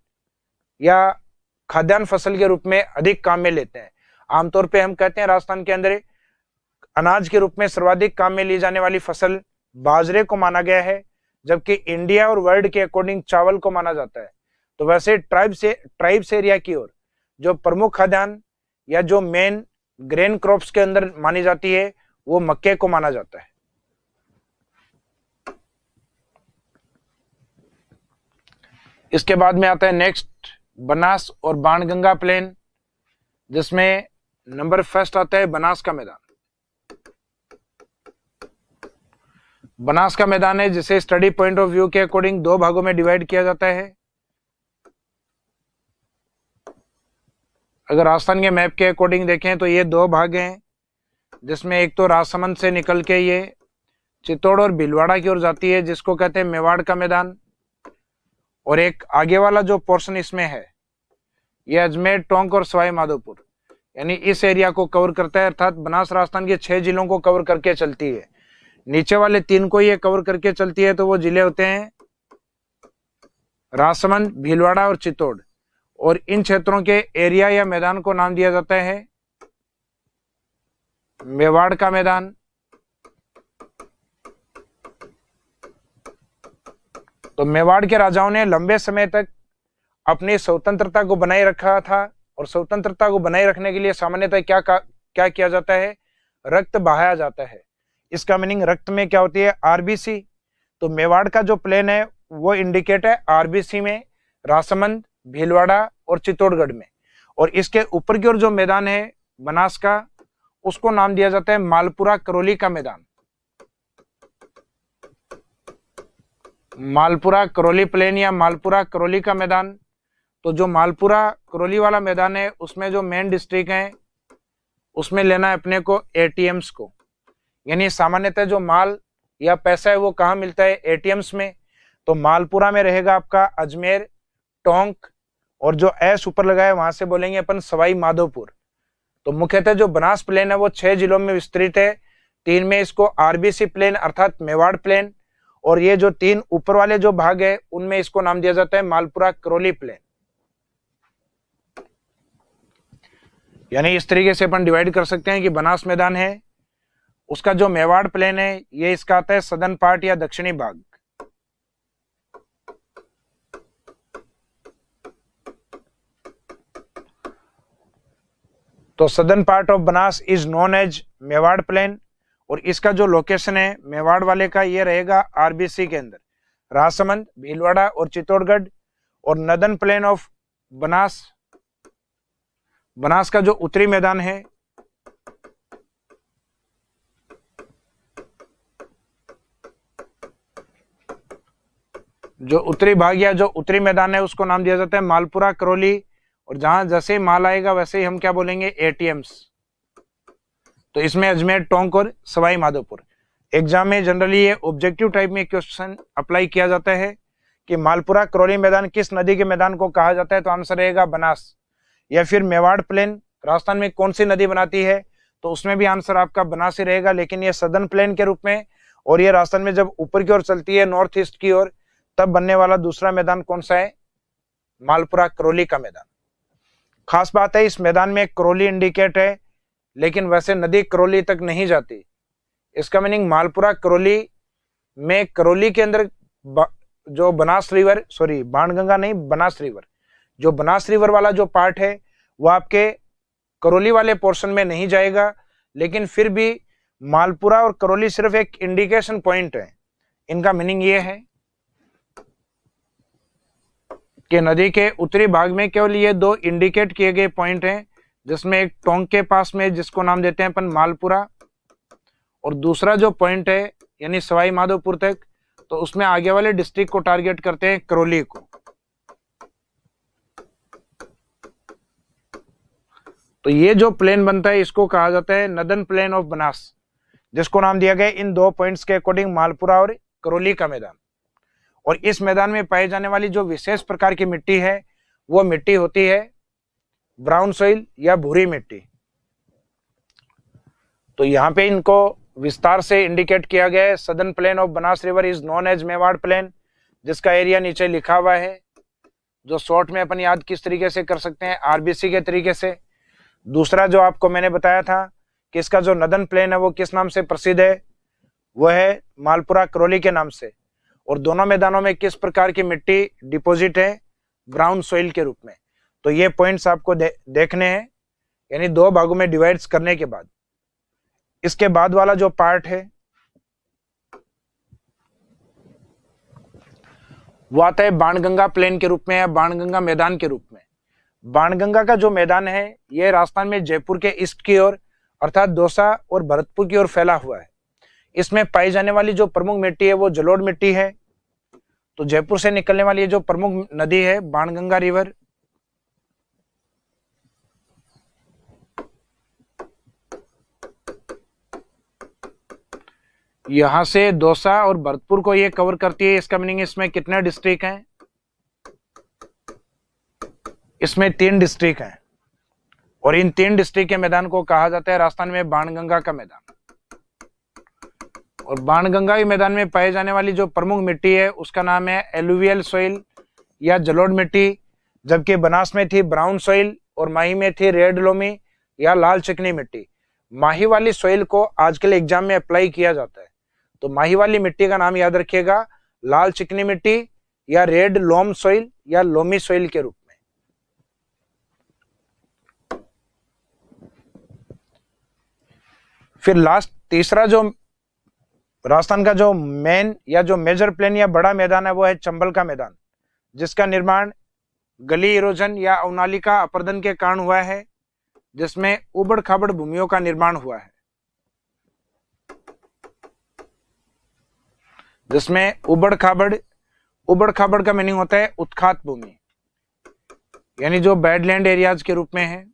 या खाद्यान्न फसल के रूप में अधिक काम में लेते हैं। आमतौर पे हम कहते हैं राजस्थान के अंदर अनाज के रूप में सर्वाधिक काम में ली जाने वाली फसल बाजरे को माना गया है, जबकि इंडिया और वर्ल्ड के अकॉर्डिंग चावल को माना जाता है। तो वैसे ट्राइब्स एरिया की ओर जो प्रमुख खाद्यान्न या जो मेन ग्रेन क्रॉप्स के अंदर मानी जाती है वो मक्के को माना जाता है। इसके बाद में आता है नेक्स्ट बनास और बाणगंगा प्लेन, जिसमें नंबर फर्स्ट आता है बनास का मैदान। बनास का मैदान है जिसे स्टडी पॉइंट ऑफ व्यू के अकॉर्डिंग दो भागों में डिवाइड किया जाता है। अगर राजस्थान के मैप के अकॉर्डिंग देखें तो ये दो भाग हैं, जिसमें एक तो राजसमंद से निकल के ये चित्तौड़ और भीलवाड़ा की ओर जाती है, जिसको कहते हैं मेवाड़ का मैदान। और एक आगे वाला जो पोर्शन इसमें है ये अजमेर, टोंक और सवाई माधोपुर यानी इस एरिया को कवर करता है। अर्थात बनास राजस्थान के 6 जिलों को कवर करके चलती है। नीचे वाले 3 को ये कवर करके चलती है, तो वो जिले होते हैं राजसमंद, भीलवाड़ा और चित्तौड़। और इन क्षेत्रों के एरिया या मैदान को नाम दिया जाता है मेवाड़ का मैदान। तो मेवाड़ के राजाओं ने लंबे समय तक अपनी स्वतंत्रता को बनाए रखा था, और स्वतंत्रता को बनाए रखने के लिए सामान्यतः क्या किया जाता है, रक्त बहाया जाता है। इसका मीनिंग रक्त में क्या होती है, आरबीसी। तो मेवाड़ का जो प्लेन है वो इंडिकेट है आरबीसी में, राजसमंद, भीलवाड़ा और चित्तौड़गढ़ में। और इसके ऊपर की ओर जो मैदान है बनास का, उसको नाम दिया जाता है मालपुरा करौली का मैदान। मालपुरा करौली प्लेन या मालपुरा करौली का मैदान। तो जो मालपुरा करौली वाला मैदान है उसमें जो मेन डिस्ट्रिक्ट है उसमें लेना है अपने को एटीएम्स को, यानी सामान्यतः जो माल या पैसा है वो कहाँ मिलता है, एटीएम्स में। तो मालपुरा में रहेगा आपका अजमेर, टोंक, और जो एस ऊपर लगा है वहां से बोलेंगे अपन सवाई माधोपुर। तो मुख्यतः जो बनास प्लेन है वो 6 जिलों में विस्तृत है। 3 में इसको आरबीसी प्लेन अर्थात मेवाड़ प्लेन, और ये जो 3 ऊपर वाले जो भाग है उनमें इसको नाम दिया जाता है मालपुरा करौली प्लेन। यानी इस तरीके से अपन डिवाइड कर सकते हैं कि बनास मैदान है, उसका जो मेवाड़ प्लेन है ये इसका आता है सदर्न पार्ट या दक्षिणी भाग। तो southern part of Banas is known as Mewar plain, और इसका जो लोकेशन है मेवाड़ वाले का ये रहेगा आरबीसी के अंदर, राजसमंद, भीलवाड़ा और चित्तौड़गढ़। और northern plane of Banas, Banas का जो उत्तरी मैदान है जो उत्तरी भाग या जो उत्तरी मैदान है उसको नाम दिया जाता है मालपुरा करौली। और जहां जैसे ही माल आएगा वैसे ही हम क्या बोलेंगे, एटीएम्स। तो इसमें अजमेर, टोंक और सवाई माधोपुर। एग्जाम में जनरली ये ऑब्जेक्टिव टाइप में क्वेश्चन अप्लाई किया जाता है कि मालपुरा करौली मैदान किस नदी के मैदान को कहा जाता है, तो आंसर रहेगा बनास। या फिर मेवाड़ प्लेन राजस्थान में कौन सी नदी बनाती है, तो उसमें भी आंसर आपका बनास ही रहेगा, लेकिन ये सदर्न प्लेन के रूप में, और ये राजस्थान में जब ऊपर की ओर चलती है नॉर्थ ईस्ट की ओर, तब बनने वाला दूसरा मैदान कौन सा है, मालपुरा करौली का मैदान। खास बात है इस मैदान में करौली इंडिकेट है, लेकिन वैसे नदी करौली तक नहीं जाती। इसका मीनिंग मालपुरा करौली में करौली के अंदर जो बनास रिवर, सॉरी बाणगंगा नहीं, बनास रिवर, जो बनास रिवर वाला जो पार्ट है वो आपके करौली वाले पोर्शन में नहीं जाएगा, लेकिन फिर भी मालपुरा और करौली सिर्फ एक इंडिकेशन पॉइंट है। इनका मीनिंग ये है कि नदी के उत्तरी भाग में केवल ये दो इंडिकेट किए गए पॉइंट हैं, जिसमें एक टोंक के पास में जिसको नाम देते हैं अपन मालपुरा, और दूसरा जो पॉइंट है यानी सवाई माधोपुर तक, तो उसमें आगे वाले डिस्ट्रिक्ट को टारगेट करते हैं, करौली को। तो ये जो प्लेन बनता है इसको कहा जाता है नदन प्लेन ऑफ बनास, जिसको नाम दिया गया इन दो पॉइंट्स के अकॉर्डिंग मालपुरा और करौली का मैदान। और इस मैदान में पाई जाने वाली जो विशेष प्रकार की मिट्टी है वो मिट्टी होती है ब्राउन सॉइल या भूरी मिट्टी। तो यहाँ पे इनको विस्तार से इंडिकेट किया गया है। Southern plain of Banas river is known as Mewar plain, जिसका एरिया नीचे लिखा हुआ है, जो शॉर्ट में अपन याद किस तरीके से कर सकते हैं, आरबीसी के तरीके से। दूसरा जो आपको मैंने बताया था कि इसका जो नदन प्लेन है वो किस नाम से प्रसिद्ध है, वो है मालपुरा करौली के नाम से। और दोनों मैदानों में किस प्रकार की मिट्टी डिपॉजिट है, ब्राउन सॉइल के रूप में। तो ये पॉइंट्स आपको देखने हैं, यानी दो भागों में डिवाइड्स करने के बाद। इसके बाद वाला जो पार्ट है वो आता है बाणगंगा प्लेन के रूप में या बाणगंगा मैदान के रूप में। बाणगंगा का जो मैदान है ये राजस्थान में जयपुर के ईस्ट की ओर अर्थात दौसा और भरतपुर की ओर फैला हुआ है। इसमें पाई जाने वाली जो प्रमुख मिट्टी है वो जलोढ़ मिट्टी है। तो जयपुर से निकलने वाली जो प्रमुख नदी है बाणगंगा रिवर, यहां से दौसा और भरतपुर को ये कवर करती है। इसका मीनिंग इसमें कितने डिस्ट्रिक्ट हैं, इसमें 3 डिस्ट्रिक्ट हैं, और इन 3 डिस्ट्रिक्ट के मैदान को कहा जाता है राजस्थान में बाणगंगा का मैदान। और बाणगंगा के मैदान में पाए जाने वाली जो प्रमुख मिट्टी है उसका नाम है एलुवियल सॉइल या जलोढ़ मिट्टी, जबकि बनास में थी ब्राउन सॉइल और माही में थी रेड लोमी या लाल चिकनी मिट्टी। माही वाली सॉइल को आजकल एग्जाम में अप्लाई किया जाता है, तो माही वाली मिट्टी का नाम याद रखिएगा लाल चिकनी मिट्टी या रेड लोम सॉइल या लोमी सॉइल के रूप में। फिर लास्ट तीसरा जो राजस्थान का जो मेन या जो मेजर प्लेन या बड़ा मैदान है वो है चंबल का मैदान, जिसका निर्माण गली इरोजन या अवनालिका अपर्दन के कारण हुआ है, जिसमें उबड़ खाबड़ भूमियों का निर्माण हुआ है। जिसमें उबड़ खाबड़ का मीनिंग होता है उत्खात भूमि, यानी जो बैडलैंड एरियाज के रूप में है।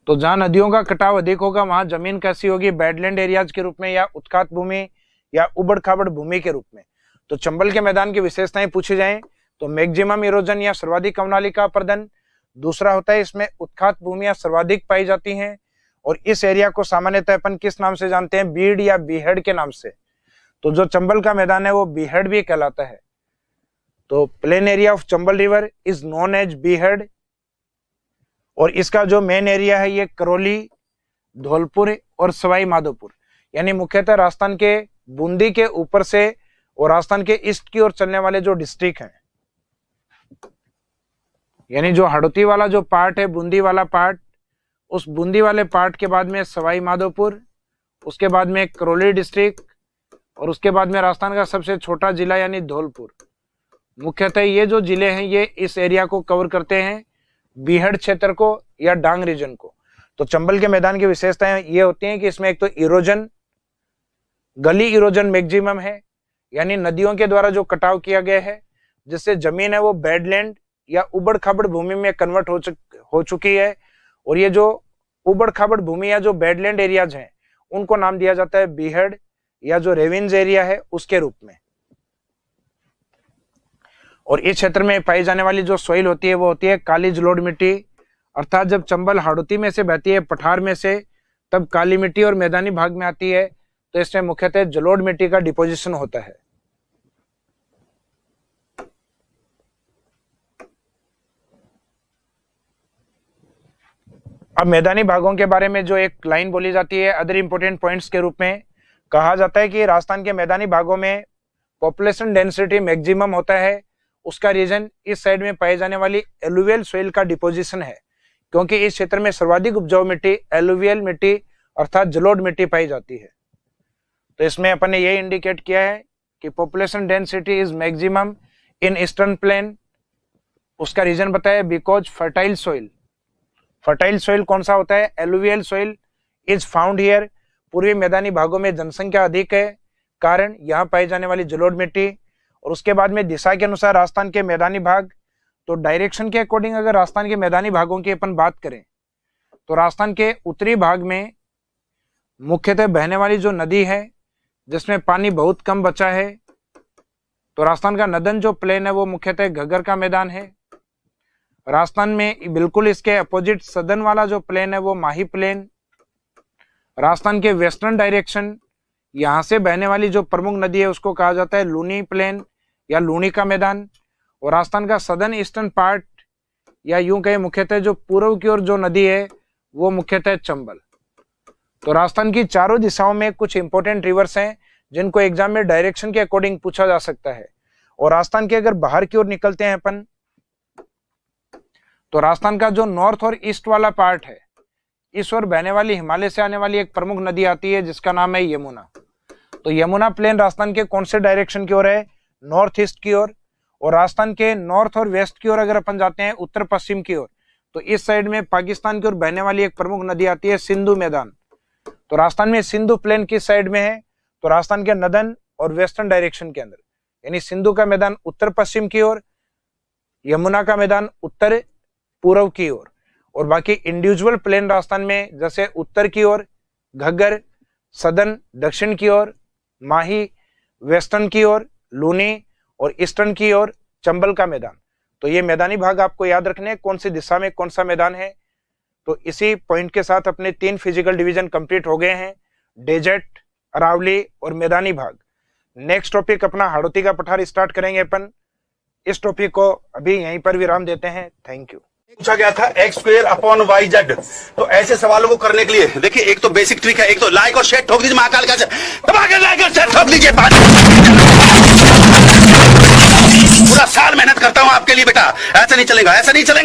तो जहां नदियों का कटाव अधिक होगा वहां जमीन कैसी होगी, बैडलैंड एरियाज के रूप में या उत्खात भूमि या उबड़ खाबड़ भूमि के रूप में। तो चंबल के मैदान की विशेषताएं पूछी जाएं तो मैक्सिमम इरोजन या सर्वाधिक अवनालिका अपर्दन, दूसरा होता है इसमें उत्खात भूमियां सर्वाधिक पाई जाती हैं, और इस एरिया को सामान्यतः अपन किस नाम से जानते हैं, बीड या बीहेड के नाम से। तो जो चंबल का मैदान है वो बीहेड भी कहलाता है। तो plain area of Chambal river is known as beehad, और इसका जो मेन एरिया है ये करौली, धौलपुर और सवाई माधोपुर, यानी मुख्यतः राजस्थान के बूंदी के ऊपर से और राजस्थान के ईस्ट की ओर चलने वाले जो डिस्ट्रिक्ट हैं, यानी जो हड़ौती वाला जो पार्ट है, बूंदी वाला पार्ट, उस बूंदी वाले पार्ट के बाद में सवाई माधोपुर, उसके बाद में करौली डिस्ट्रिक्ट, और उसके बाद में राजस्थान का सबसे छोटा जिला यानी धौलपुर। मुख्यतः ये जो जिले हैं ये इस एरिया को कवर करते हैं, बीहड़ क्षेत्र को या डांग रीजन को। तो चंबल के मैदान की विशेषताएं ये होती हैं कि इसमें एक तो इरोजन, गली इरोजन मैक्सिमम है, यानी नदियों के द्वारा जो कटाव किया गया है जिससे जमीन है वो बैडलैंड या उबड़ खाबड़ भूमि में कन्वर्ट हो चुकी है। और ये जो उबड़ खाबड़ भूमि या जो बैडलैंड एरियाज हैं उनको नाम दिया जाता है बीहड़ या जो रेविन्स एरिया है उसके रूप में। और इस क्षेत्र में पाई जाने वाली जो सोइल होती है वो होती है काली जलोढ़ मिट्टी, अर्थात जब चंबल हाड़ौती में से बहती है पठार में से तब काली मिट्टी और मैदानी भाग में आती है, तो इसमें मुख्यतः जलोढ़ मिट्टी का डिपोजिशन होता है। अब मैदानी भागों के बारे में जो एक लाइन बोली जाती है अदर इंपोर्टेंट पॉइंट्स के रूप में, कहा जाता है कि राजस्थान के मैदानी भागों में पॉपुलेशन डेंसिटी मैक्सिमम होता है। उसका रीजन इस साइड में पाई जाने वाली एलुवियल सोइल का डिपोजिशन है, क्योंकि इस क्षेत्र में सर्वाधिक उपजाऊ मिट्टी एलुवियल मिट्टी अर्थात जलोढ़ मिट्टी पाई जाती है। तो इसमें अपन ने ये इंडिकेट किया है कि population density is maximum in eastern plane. उसका रीजन बताया because fertile soil. Fertile soil कौन सा होता है? Alluvial soil is found here. पूर्वी मैदानी भागों में जनसंख्या अधिक है, कारण यहाँ पाई जाने वाली जलोढ़ मिट्टी। और उसके बाद में दिशा के अनुसार राजस्थान के मैदानी भाग, तो डायरेक्शन के अकॉर्डिंग अगर राजस्थान के मैदानी भागों की अपन बात करें तो राजस्थान के उत्तरी भाग में मुख्यतः बहने वाली जो नदी है जिसमें पानी बहुत कम बचा है, तो राजस्थान का नदन जो प्लेन है वो मुख्यतः घग्गर का मैदान है। राजस्थान में बिल्कुल इसके अपोजिट सदन वाला जो प्लेन है वो माही प्लेन। राजस्थान के वेस्टर्न डायरेक्शन यहां से बहने वाली जो प्रमुख नदी है उसको कहा जाता है लूनी प्लेन या लूनी का मैदान। और राजस्थान का सदर्न ईस्टर्न पार्ट या यूं कहे मुख्यतः जो पूर्व की ओर जो नदी है वो मुख्यतः चंबल। तो राजस्थान की चारों दिशाओं में कुछ इंपॉर्टेंट रिवर्स हैं जिनको एग्जाम में डायरेक्शन के अकॉर्डिंग पूछा जा सकता है। और राजस्थान के अगर बाहर की ओर निकलते हैं अपन, तो राजस्थान का जो नॉर्थ और ईस्ट वाला पार्ट है, इस ओर बहने वाली हिमालय से आने वाली एक प्रमुख नदी आती है जिसका नाम है यमुना। तो यमुना प्लेन राजस्थान के कौन से डायरेक्शन की ओर है? नॉर्थ ईस्ट की ओर। और राजस्थान के नॉर्थ और वेस्ट की ओर अगर अपन जाते हैं उत्तर पश्चिम की ओर, तो इस साइड में पाकिस्तान की ओर बहने वाली एक प्रमुख नदी आती है सिंधु मैदान। तो राजस्थान में सिंधु प्लेन किस साइड में है? तो राजस्थान के नदन और वेस्टर्न डायरेक्शन के अंदर, यानी सिंधु का मैदान उत्तर पश्चिम की ओर, यमुना का मैदान उत्तर पूर्व की ओर। और बाकी इंडिविजुअल प्लेन राजस्थान में जैसे उत्तर की ओर घग्गर, सदन दक्षिण की ओर माही, वेस्टर्न की ओर लूनी और ईस्टर्न की ओर चंबल का मैदान। तो ये मैदानी भाग आपको याद रखने कौन सी दिशा में कौन सा मैदान है। तो इसी पॉइंट के साथ अपने 3 फिजिकल डिवीजन कंप्लीट हो गए हैं, डेजर्ट, अरावली और मैदानी भाग। नेक्स्ट टॉपिक अपना हाड़ौती का पठार स्टार्ट करेंगे अपन। इस टॉपिक को अभी यहीं पर विराम देते हैं। Thank you. पूछा गया था x² अपॉन YZ। तो ऐसे सवालों को करने के लिए देखिए, एक तो बेसिक ट्रिक है, एक तो लाइक और शेयर ठोक दीजिए, महाकाल का लाइक और शेयर ठोक दीजिए। पूरा साल मेहनत करता हूं आपके लिए बेटा, ऐसा नहीं चलेगा, ऐसा नहीं चलेगा।